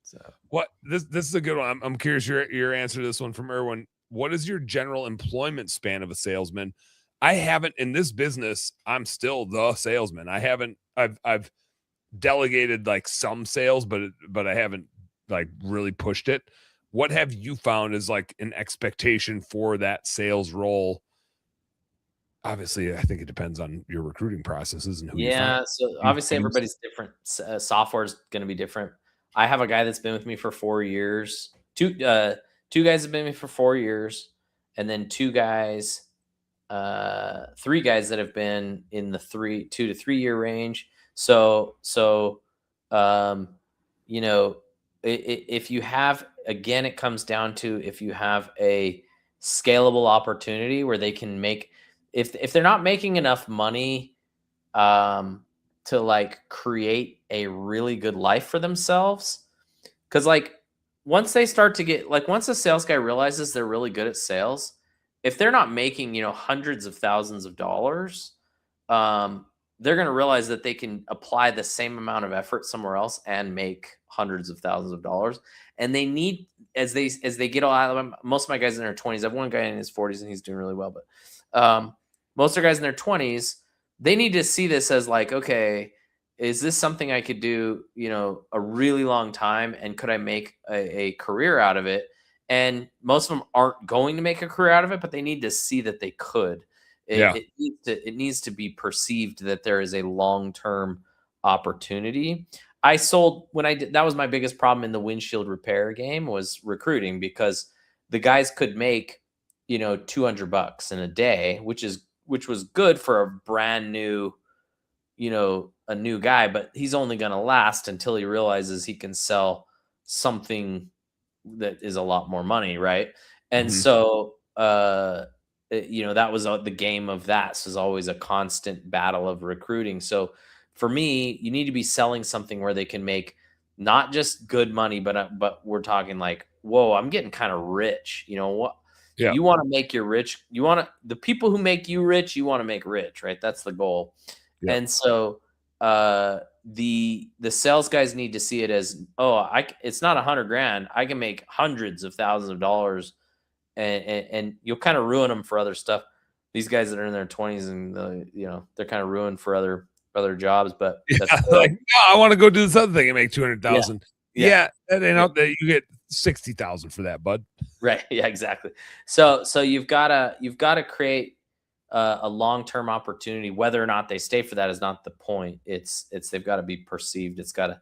So What this is a good one. I'm curious your answer to this one from Erwin. What is your general employment span of a salesman? I haven't, in this business, I'm still the salesman. I've delegated like some sales, but I haven't like really pushed it. What have you found is like an expectation for that sales role? Obviously, I think it depends on your recruiting processes and who you find. so obviously everybody's different. Software is going to be different. I have a guy that's been with me for 4 years. Two guys have been with me for 4 years, and then 3 guys that have been in the 2 to 3 year range. So if you have, again, it comes down to if you have a scalable opportunity where they can make, if they're not making enough money to like create a really good life for themselves, because like once they start to get, like, once a sales guy realizes they're really good at sales, if they're not making, hundreds of thousands of dollars, they're going to realize that they can apply the same amount of effort somewhere else and make hundreds of thousands of dollars. And they need, as they get all out of them, most of my guys in their 20s, I have one guy in his 40s and he's doing really well, but most of the guys in their 20s, they need to see this as like, okay, is this something I could do, a really long time, and could I make a career out of it? And most of them aren't going to make a career out of it, but they need to see that they could. It needs to be perceived that there is a long-term opportunity. I sold, that was my biggest problem in the windshield repair game, was recruiting, because the guys could make, $200 in a day, which was good for a brand new, a new guy, but he's only going to last until he realizes he can sell something that is a lot more money. Right. And so, that was the game of that. So it's always a constant battle of recruiting. So for me, you need to be selling something where they can make not just good money, but we're talking like, whoa, I'm getting kind of rich. What? Yeah. You want to make your rich. The people who make you rich, you want to make rich, right? That's the goal. Yeah. And so the sales guys need to see it as, it's not $100,000. I can make hundreds of thousands of dollars, and you'll kind of ruin them for other stuff. These guys that are in their 20s and they're kind of ruined for other jobs, but that's like, no, I want to go do this other thing and make 200,000. Yeah. That you get 60,000 for that, bud. Right. Yeah, exactly. So you've got to create a long-term opportunity. Whether or not they stay for that is not the point. It's they've got to be perceived. It's got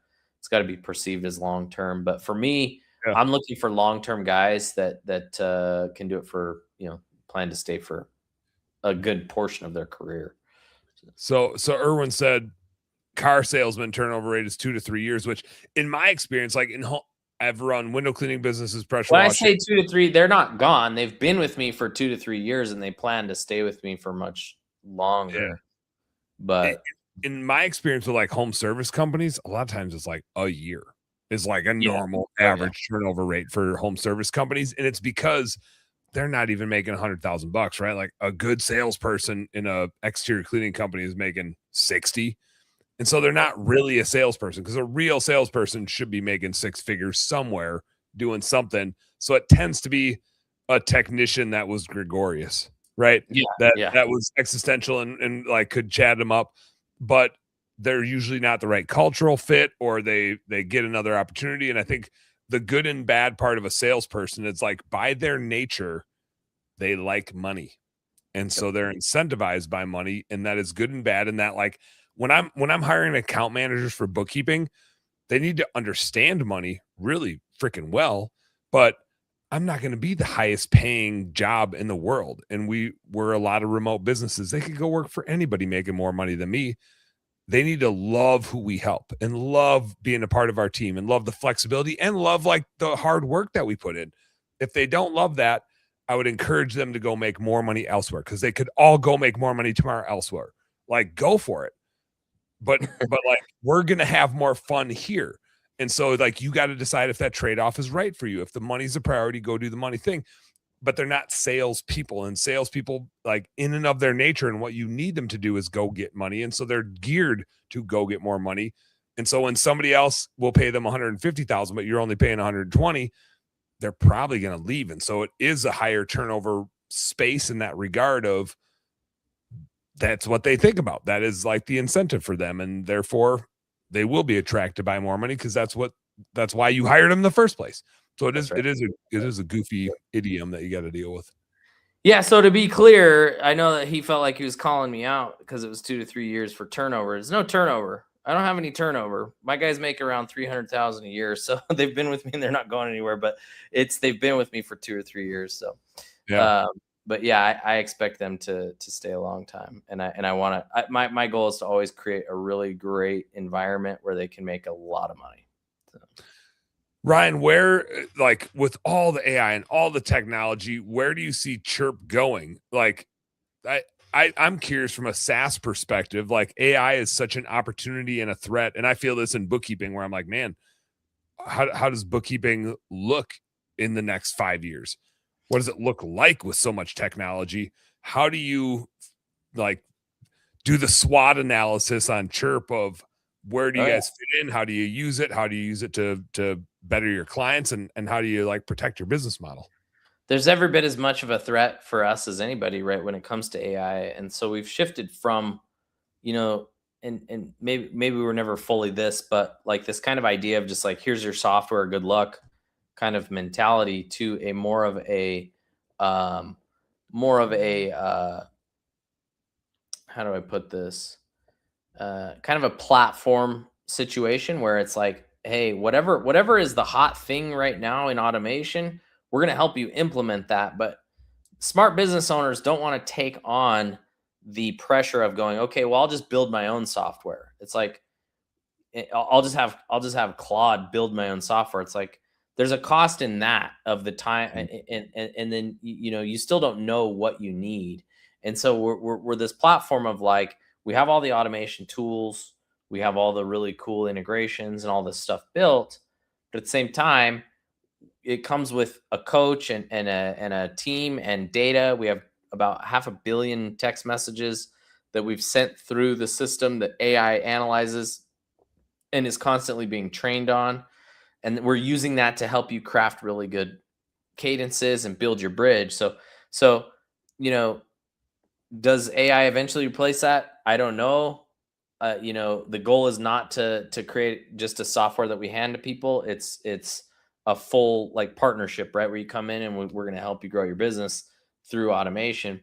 to be perceived as long-term. But for me, I'm looking for long-term guys that can do it for, plan to stay for a good portion of their career. So Erwin said car salesman turnover rate is 2 to 3 years, which in my experience, like I've run window cleaning businesses, pressure washing. When I say 2 to 3, they're not gone. They've been with me for 2 to 3 years, and they plan to stay with me for much longer. Yeah. But in my experience with like home service companies, a lot of times it's like a year. is like a Yeah. normal Oh, yeah. average turnover rate for home service companies. And it's because they're not even making $100,000, right? Like a good salesperson in a exterior cleaning company is making 60. And so they're not really a salesperson, because a real salesperson should be making six figures somewhere doing something. So it tends to be a technician that was gregarious, right? Yeah. That Yeah. that was existential and like could chat them up, but they're usually not the right cultural fit, or they get another opportunity. And I think the good and bad part of a salesperson is, like, by their nature, they like money. And so they're incentivized by money, and that is good and bad. And that, like, when I'm hiring account managers for bookkeeping, they need to understand money really freaking well. But I'm not going to be the highest paying job in the world. And we're a lot of remote businesses. They could go work for anybody making more money than me. They need to love who we help and love being a part of our team and love the flexibility and love, like, the hard work that we put in. If they don't love that, I would encourage them to go make more money elsewhere, because they could all go make more money tomorrow elsewhere. Like, go for it. But like, we're going to have more fun here. And so, like, you got to decide if that trade-off is right for you. If the money's a priority, go do the money thing. But they're not salespeople, and salespeople, like, in and of their nature, and what you need them to do is go get money. And so they're geared to go get more money. And so when somebody else will pay them 150,000, but you're only paying 120, they're probably going to leave. And so it is a higher turnover space in that regard of, that's what they think about. That is like the incentive for them. And therefore they will be attracted by more money, because that's why you hired them in the first place. So it is a goofy idiom that you got to deal with. Yeah. So to be clear, I know that he felt like he was calling me out because it was 2 to 3 years for turnover. There's no turnover. I don't have any turnover. My guys make around 300,000 a year, so they've been with me and they're not going anywhere. But they've been with me for 2 or 3 years. So, Yeah. but yeah, I expect them to stay a long time, and I want to. My goal is to always create a really great environment where they can make a lot of money. So. Ryan, where, like, with all the AI and all the technology, where do you see Chiirp going? Like, I'm curious from a SaaS perspective. Like, AI is such an opportunity and a threat, and I feel this in bookkeeping, where I'm like, man, how does bookkeeping look in the next 5 years? What does it look like with so much technology? How do you, like, do the SWOT analysis on Chiirp of where do you guys fit in? How do you use it? How do you use it to better your clients? And how do you, like, protect your business model? There's every bit as much of a threat for us as anybody, right, when it comes to AI. And so we've shifted from, and maybe we were never fully this, but like this kind of idea of just like, here's your software, good luck kind of mentality, to a more of a how do I put this? Kind of a platform situation where it's like, hey, whatever is the hot thing right now in automation, we're going to help you implement that. But smart business owners don't want to take on the pressure of going, okay, well, I'll just build my own software. It's like, I'll just have Claude build my own software. It's like, there's a cost in that, of the time, and then you still don't know what you need. And so we're this platform of, like, we have all the automation tools, we have all the really cool integrations and all this stuff built, but at the same time, it comes with a coach and a team and data. We have about 500 million text messages that we've sent through the system that AI analyzes and is constantly being trained on. And we're using that to help you craft really good cadences and build your bridge. So, does AI eventually replace that? I don't know. The goal is not to create just a software that we hand to people. It's a full, like, partnership, right? Where you come in and we're going to help you grow your business through automation.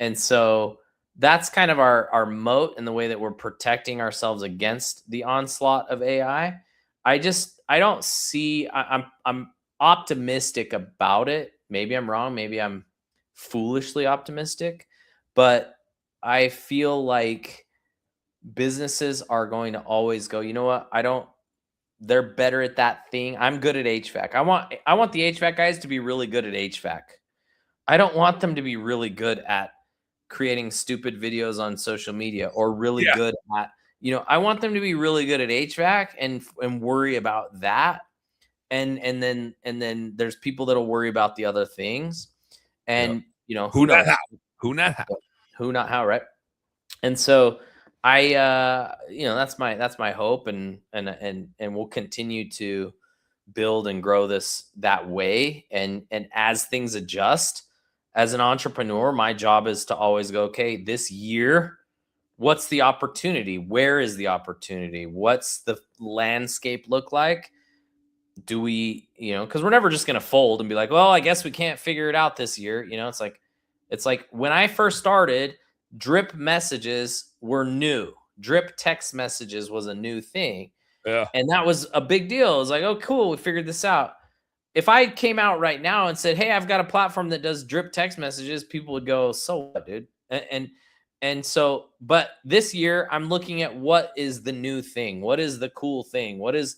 And so that's kind of our moat, in the way that we're protecting ourselves against the onslaught of AI. I don't see, I'm optimistic about it. Maybe I'm wrong. Maybe I'm foolishly optimistic, but I feel like businesses are going to always go, you know what? They're better at that thing. I'm good at HVAC. I want the HVAC guys to be really good at HVAC. I don't want them to be really good at creating stupid videos on social media, or really good at I want them to be really good at HVAC and worry about that. And then there's people that'll worry about the other things. And who knows? Who not how? Who not how, right? And so that's my hope, and we'll continue to build and grow this that way. And as things adjust, as an entrepreneur, my job is to always go, okay, this year, what's the opportunity? Where is the opportunity? What's the landscape look like? Do we, because we're never just going to fold and be like, well, I guess we can't figure it out this year. It's like when I first started, drip messages were new. Drip text messages was a new thing. Yeah. And that was a big deal. It was like, oh, cool, we figured this out. If I came out right now and said, hey, I've got a platform that does drip text messages, people would go, so what, dude? And so, but this year I'm looking at what is the new thing? What is the cool thing? What is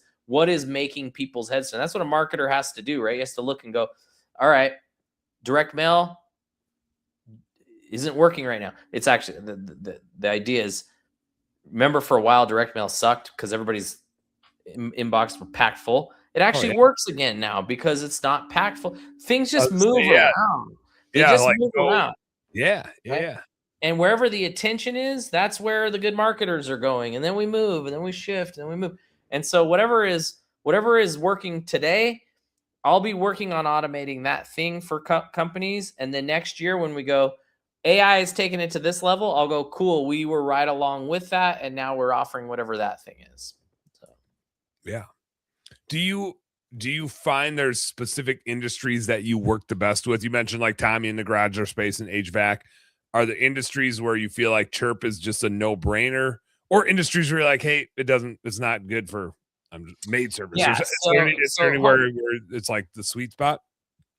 making people's heads turn? That's what a marketer has to do, right? He has to look and go, all right, direct mail isn't working right now. It's actually the idea is, remember for a while direct mail sucked because everybody's inbox were packed full. It actually works again now because it's not packed full. Things just move around. They just move around. Yeah. Right? And wherever the attention is, that's where the good marketers are going. And then we move, and then we shift, and then we move. And so whatever is working today, I'll be working on automating that thing for companies. And then next year when we go, AI is taking it to this level, I'll go, cool, we were right along with that, and now we're offering whatever that thing is. So, yeah. Do you find there's specific industries that you work the best with? You mentioned like Tommy in the garage or space and HVAC. Are the industries where you feel like Chiirp is just a no-brainer, or industries where you're like, hey, it's not good for maid service? Yeah. Is there anywhere where it's like the sweet spot?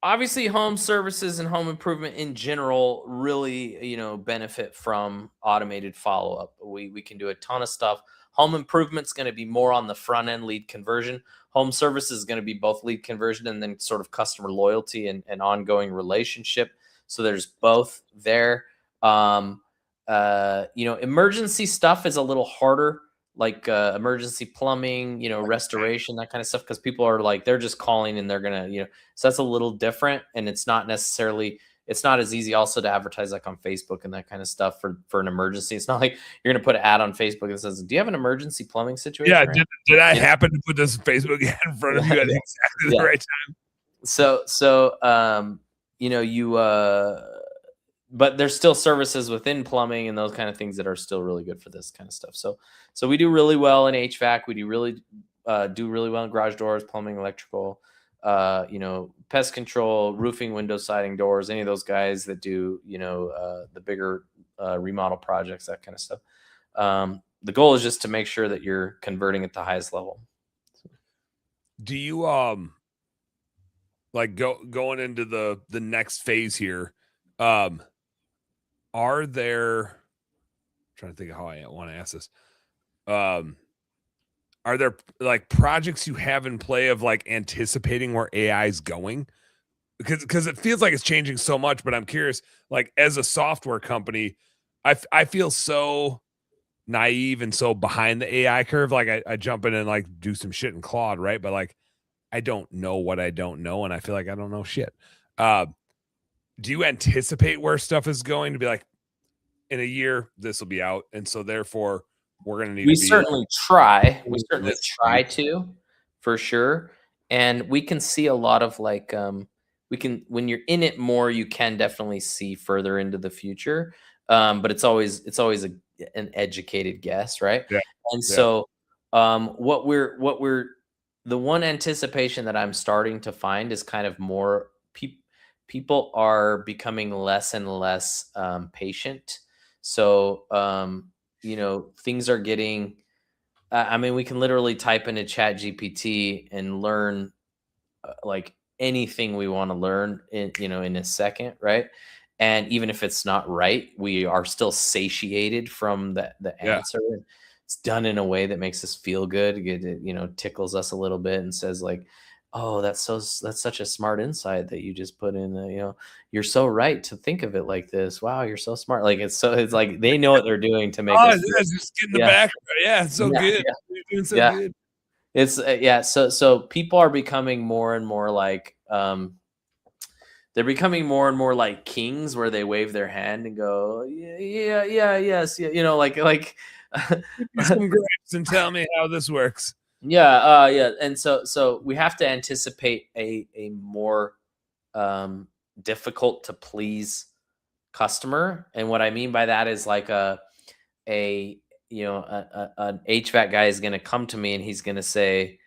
Obviously, home services and home improvement in general really, benefit from automated follow-up. We can do a ton of stuff. Home improvement's going to be more on the front end, lead conversion. Home service is going to be both lead conversion and then sort of customer loyalty and ongoing relationship. So there's both there. Emergency stuff is a little harder, like emergency plumbing, restoration, that kind of stuff, because people are like, they're just calling and they're gonna, so that's a little different, and it's not as easy also to advertise like on Facebook and that kind of stuff for an emergency. It's not like you're gonna put an ad on Facebook that says, do you have an emergency plumbing situation? Yeah, did I happen to put this Facebook ad in front of you at exactly the right time? But there's still services within plumbing and those kind of things that are still really good for this kind of stuff. So we do really well in HVAC. We do really well in garage doors, plumbing, electrical, pest control, roofing, window siding, doors, any of those guys that do, the bigger remodel projects, that kind of stuff. The goal is just to make sure that you're converting at the highest level. Do you like going into the next phase here? Are there, I'm trying to think of how I want to ask this. Are there like projects you have in play of like anticipating where AI is going? Because it feels like it's changing so much, but I'm curious, like as a software company, I feel so naive and so behind the AI curve. Like I jump in and like do some shit in Claude, right? But like, I don't know what I don't know. And I feel like I don't know shit. Do you anticipate where stuff is going to be like in a year, this will be out? And so therefore we're going to need we certainly try to, for sure. And we can see a lot of like, when you're in it more, you can definitely see further into the future. But it's always an educated guess. Right. Yeah. And so, the one anticipation that I'm starting to find is kind of more people are becoming less and less patient. So, things are getting, we can literally type into ChatGPT and learn like anything we want to learn in a second. Right. And even if it's not right, we are still satiated from the answer. It's done in a way that makes us feel good. It tickles us a little bit and says like, Oh, that's such a smart insight that you just put in. You're so right to think of it like this. Wow, you're so smart. Like it's like they know what they're doing to make Oh, us. yeah, just get in the Yeah, back. Yeah, it's so yeah, good. yeah, You're doing so yeah. good. It's yeah. So people are becoming more and more like they're becoming more and more like kings, where they wave their hand and go, yeah, yeah, yeah, yes, yeah. Like Give me some grapes and tell me how this works. yeah, yeah. And so we have to anticipate a more difficult to please customer. And what I mean by that is like a an HVAC guy is going to come to me and he's going to say,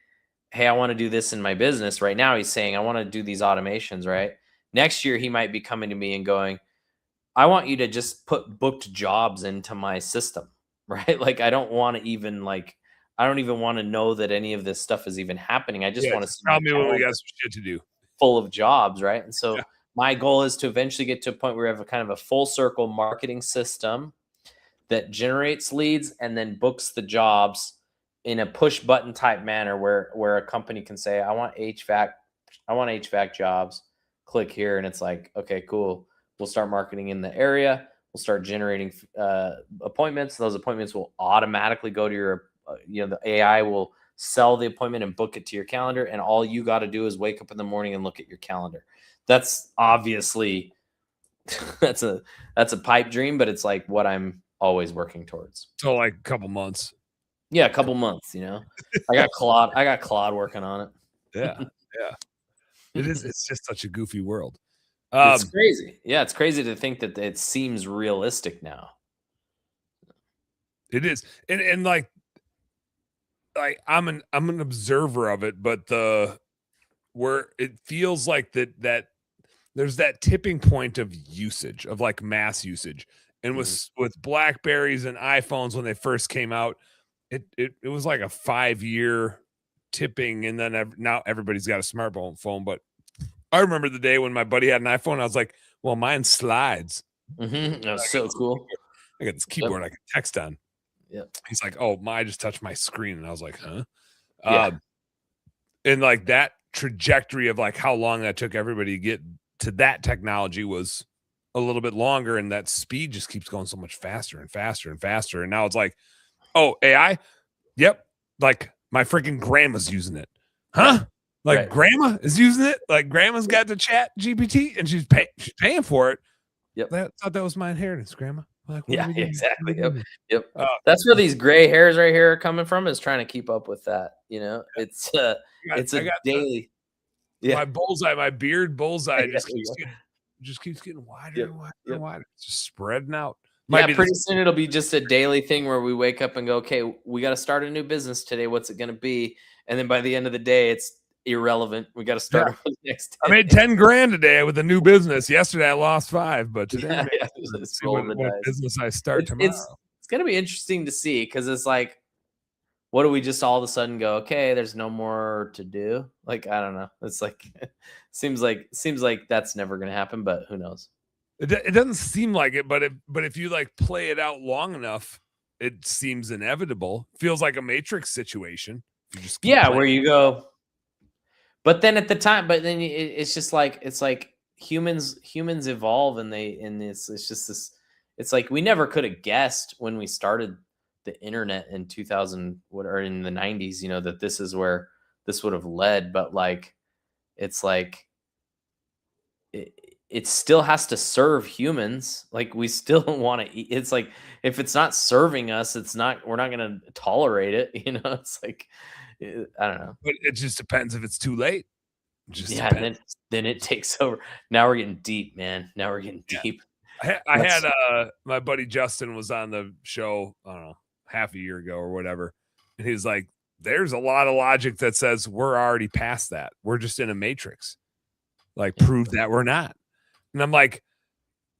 hey, I want to do this in my business. Right now he's saying, I want to do these automations, right? Next year he might be coming to me and going, I want you to just put booked jobs into my system, right? Like I don't want to even I don't even want to know that any of this stuff is even happening. I just want to see my tell me when we calendar got some shit to do. full of jobs, right? And so Yeah. my goal is to eventually get to a point where we have a kind of a full circle marketing system that generates leads and then books the jobs in a push button type manner, where a company can say, I want HVAC jobs, click here, and it's like, okay, cool, we'll start marketing in the area, we'll start generating appointments. Those appointments will automatically go to your the AI will sell the appointment and book it to your calendar, and all you got to do is wake up in the morning and look at your calendar. That's obviously that's a pipe dream, but it's like what I'm always working towards. So like a couple months. Yeah, a couple months, I got Claude working on it. Yeah. Yeah. It's just such a goofy world. It's crazy. Yeah, it's crazy to think that it seems realistic now. It is. And like I'm an observer of it, but where it feels like that there's that tipping point of usage, of like mass usage. And with Blackberries and iPhones when they first came out, it was like a 5-year tipping, and then now everybody's got a smartphone. But I remember the day when my buddy had an iPhone. I was like, well, mine slides. That was so cool. I got this keyboard I can text on. Yeah. He's like, oh, I just touched my screen. And I was like, huh? Yeah. And like that trajectory of like how long that took everybody to get to that technology was a little bit longer, and that speed just keeps going so much faster and faster and faster. And now it's like, oh, AI? Yep. Like my freaking grandma's using it. Huh? Like grandma is using it? Like grandma's got the chat GPT and she's paying for it. Yep. I thought that was my inheritance, grandma. Like, yeah, exactly. Yep. That's where these gray hairs right here are coming from, is trying to keep up with that. It's a daily. My bullseye, my beard bullseye just keeps getting wider and wider and wider. It's just spreading out. Pretty soon it'll be just a daily thing where we wake up and go, okay, we got to start a new business today. What's it going to be? And then by the end of the day, it's irrelevant. We got to start over the next day. I made 10 grand today with a new business. Yesterday I lost 5, but today it's what business I start tomorrow. It's going to be interesting to see, because it's like, what do we just all of a sudden go, okay, there's no more to do? Like, I don't know. It's like, seems like that's never going to happen, but who knows? It doesn't seem like it, but if you like play it out long enough, it seems inevitable. Feels like a Matrix situation. You just where you go. But then it's just like, it's like humans evolve, and it's just this. It's like we never could have guessed when we started the internet in 2000 or in the 90s, that this is where this would have led. But like, it's like it still has to serve humans. Like we still want to eat. It's like, if it's not serving us, we're not going to tolerate it. It's like, I don't know. But it just depends if it's too late. Then it takes over. Now we're getting deep, man. Now we're getting deep. I had my buddy Justin was on the show, I don't know, half a year ago or whatever. And he's like, there's a lot of logic that says we're already past that. We're just in a matrix. Like, prove that we're not. And I'm like,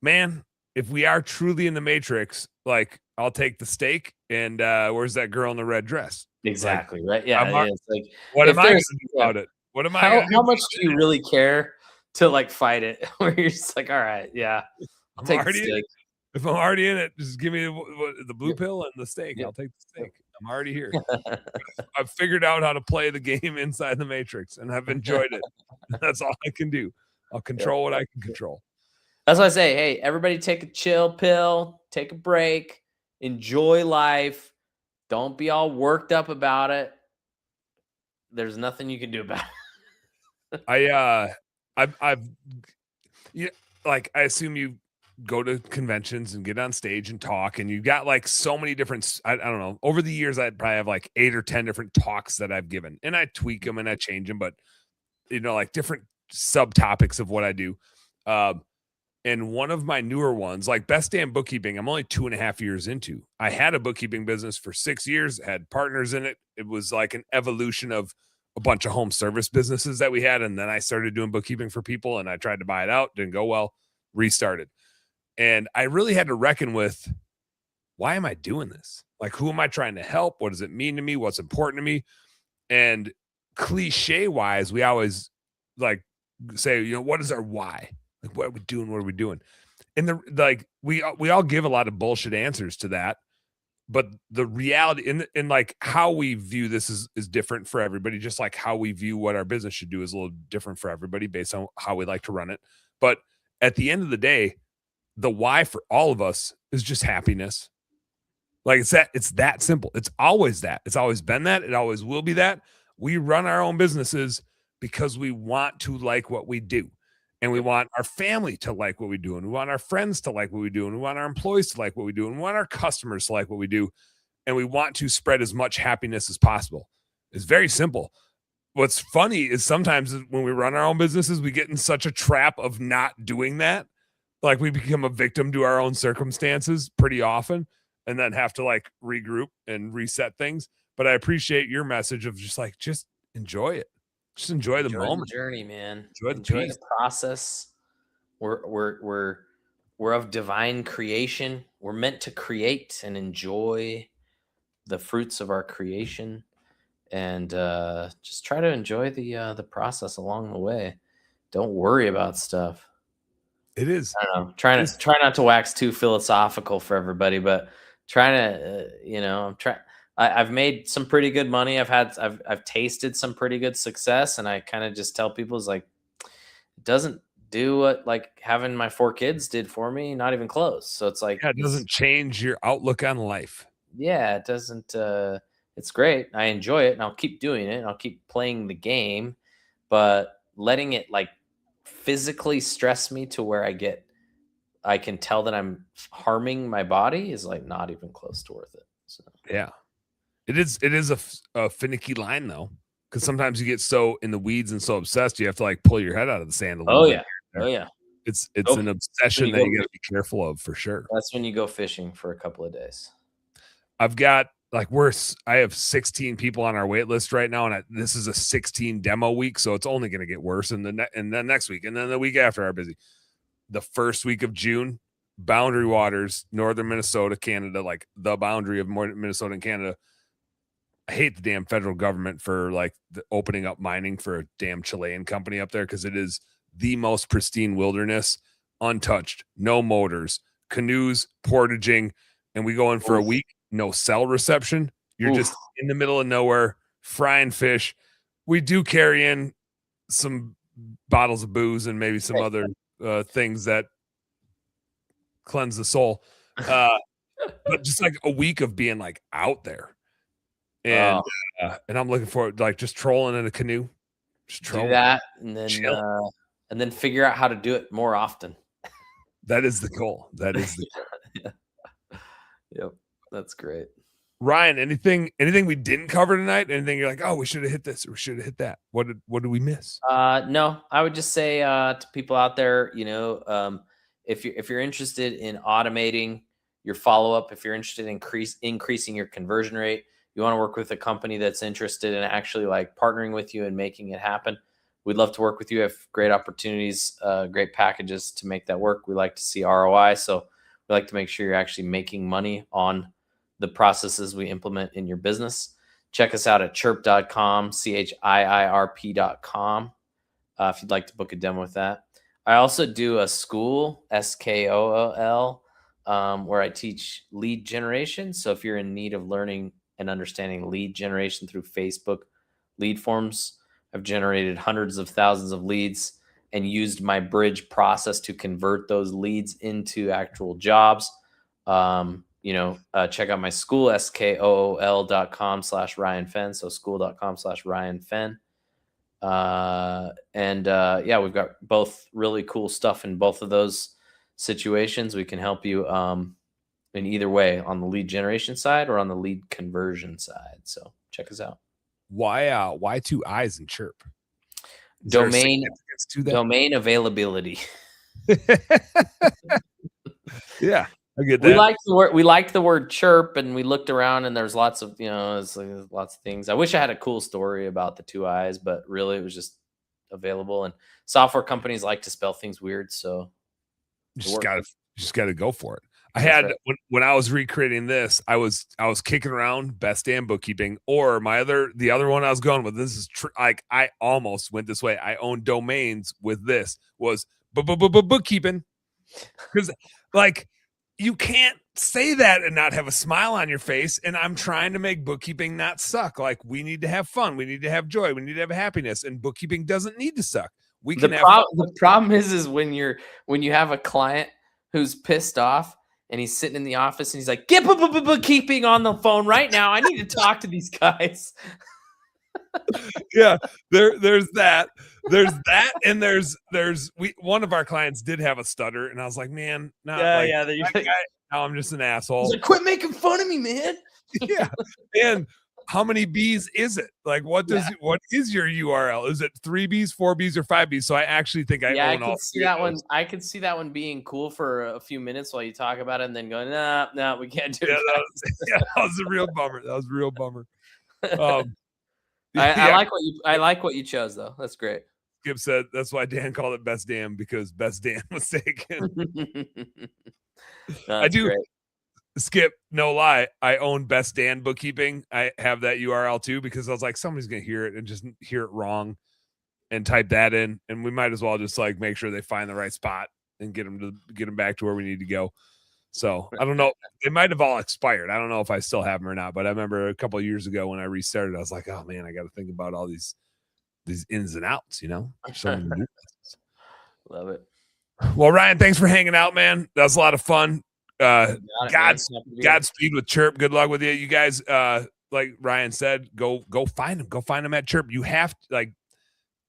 man, if we are truly in the matrix, like, I'll take the steak and where's that girl in the red dress? Exactly. Right. Yeah. It's like, what am I going to do about it? What am I? How much do you really care to like fight it? Where you're just like, all right, yeah, if I'm already in it, just give me the blue pill and the steak. I'll take the steak. I'm already here. I've figured out how to play the game inside the matrix, and I've enjoyed it. That's all I can do. I'll control what I can control. That's why I say, hey, everybody take a chill pill, take a break, enjoy life. Don't be all worked up about it. There's nothing you can do about it. I've yeah, like I assume you go to conventions and get on stage and talk, and you've got like so many different, I don't know, over the years I probably have like 8 or 10 different talks that I've given, and I tweak them and I change them, but like different subtopics of what I do. And one of my newer ones, like Best Damn Bookkeeping, I'm only 2.5 years into. I had a bookkeeping business for 6 years, had partners in it. It was like an evolution of a bunch of home service businesses that we had. And then I started doing bookkeeping for people, and I tried to buy it out. Didn't go well, restarted. And I really had to reckon with, why am I doing this? Like, who am I trying to help? What does it mean to me? What's important to me? And cliche wise, we always like say, what is our why? Like, what are we doing? What are we doing? And we all give a lot of bullshit answers to that, but the reality in like how we view this is different for everybody. Just like how we view what our business should do is a little different for everybody based on how we like to run it. But at the end of the day, the why for all of us is just happiness. Like it's that simple. It's always that. It's always been that. It always will be that. We run our own businesses because we want to like what we do. And we want our family to like what we do. And we want our friends to like what we do. And we want our employees to like what we do. And we want our customers to like what we do. And we want to spread as much happiness as possible. It's very simple. What's funny is sometimes when we run our own businesses, we get in such a trap of not doing that. Like we become a victim to our own circumstances pretty often, and then have to like regroup and reset things. But I appreciate your message of just enjoy it. Just enjoy the moment, the journey, man. Enjoy the process. We're of divine creation. We're meant to create and enjoy the fruits of our creation, and just try to enjoy the process along the way. Don't worry about stuff. It is. I don't know. Try not to wax too philosophical for everybody, but trying to, I'm trying. I've made some pretty good money. I've tasted some pretty good success, and I kind of just tell people it doesn't do what like having my 4 kids did for me, not even close. So it's like, it doesn't change your outlook on life. Yeah, it doesn't. It's great. I enjoy it, and I'll keep doing it, and I'll keep playing the game, but letting it like physically stress me to where I can tell that I'm harming my body is like not even close to worth it. So yeah. It is a finicky line though, because sometimes you get so in the weeds and so obsessed, you have to like pull your head out of the sand a little bit. Oh yeah. It's an obsession that you got to be careful of for sure. That's when you go fishing for a couple of days. I've got I have 16 people on our wait list right now, and this is a 16 demo week, so it's only going to get worse. And then next week, and then the week after are busy. The first week of June, Boundary Waters, northern Minnesota, Canada, like the boundary of Minnesota and Canada. I hate the damn federal government for like opening up mining for a damn Chilean company up there, because it is the most pristine wilderness, untouched, no motors, canoes, portaging, and we go in for a week, no cell reception. You're just in the middle of nowhere, frying fish. We do carry in some bottles of booze and maybe some other things that cleanse the soul. But just like a week of being like out there. And I'm looking forward to like just trolling in a canoe. Just trolling. Do that and then figure out how to do it more often. That is the goal. That is the goal. Yep. That's great. Ryan, anything we didn't cover tonight? Anything you're like, oh, we should have hit this or we should have hit that? What did we miss? No, I would just say to people out there, if you're interested in automating your follow-up, if you're interested in increasing your conversion rate, you want to work with a company that's interested in actually like partnering with you and making it happen, we'd love to work with you. We have great opportunities, great packages to make that work. We like to see ROI. So we like to make sure you're actually making money on the processes we implement in your business. Check us out at chiirp.com, chiirp.com, if you'd like to book a demo with that. I also do a school, SKOOL, where I teach lead generation. So if you're in need of learning and understanding lead generation through Facebook lead forms. I've generated hundreds of thousands of leads and used my bridge process to convert those leads into actual jobs. Check out my school, skool.com/Ryan Fenn. So school.com/Ryan Fenn. We've got both really cool stuff in both of those situations. We can help you in either way, on the lead generation side or on the lead conversion side. So check us out. Why 2 I's in Chiirp? Domain availability. Yeah, I get that. We liked the word chirp, and we looked around, and there's lots of there's lots of things. I wish I had a cool story about the 2 I's, but really it was just available. And software companies like to spell things weird, so you just gotta go for it. I had right. when I was recreating this, I was kicking around Best Damn Bookkeeping, or the other one I was going with. This is like I almost went this way. I own domains with this was bookkeeping, because like you can't say that and not have a smile on your face. And I'm trying to make bookkeeping not suck. Like, we need to have fun, we need to have joy, we need to have happiness, and bookkeeping doesn't need to suck. We can the problem is when you have a client who's pissed off, and he's sitting in the office and he's like, get bookkeeping on the phone right now. I need to talk to these guys. Yeah, there's that. And one of our clients did have a stutter, and I was like, man, now I'm just an asshole. He's like, quit making fun of me, man. Yeah. And how many B's is it? Like, what is your URL? Is it 3 B's, 4 B's, or 5 B's? So I actually think I own all see that one. I could see that one being cool for a few minutes while you talk about it, and then going, no, we can't do it. That was a real bummer. That was a real bummer. I like what you chose, though. That's great. Skip said that's why Dan called it Best Damn, because Best Dan was taken. I do. Great. Skip, no lie, I own Best Dan Bookkeeping. I have that URL too, because I was like, somebody's gonna hear it and just hear it wrong and type that in, and we might as well just like make sure they find the right spot and get them back to where we need to go. So I don't know, they might have all expired. I don't know if I still have them or not, but I remember a couple of years ago when I restarted, I was like, oh man, I got to think about all these ins and outs, Love it. Well, Ryan, thanks for hanging out, man. That was a lot of fun. Godspeed with Chiirp. Good luck with you. You guys, like Ryan said, go find them. Go find them at Chiirp. You have to, like,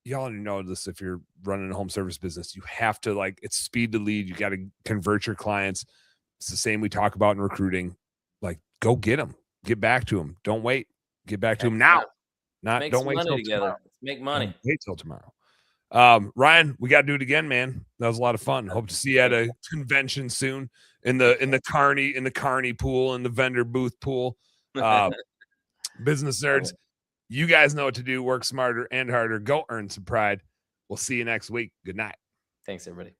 you already know this, if you're running a home service business, you have to, like, it's speed to lead. You got to convert your clients. It's the same we talk about in recruiting. Like, go get them. Get back to them. Don't wait. Get back to them now. Don't wait till tomorrow. Make money. Don't wait till tomorrow. Ryan, we got to do it again, man. That was a lot of fun. Hope to see you at a convention soon in the Carney pool, in the vendor booth pool. Business nerds, you guys know what to do. Work smarter and harder. Go earn some pride. We'll see you next week. Good night. Thanks, everybody.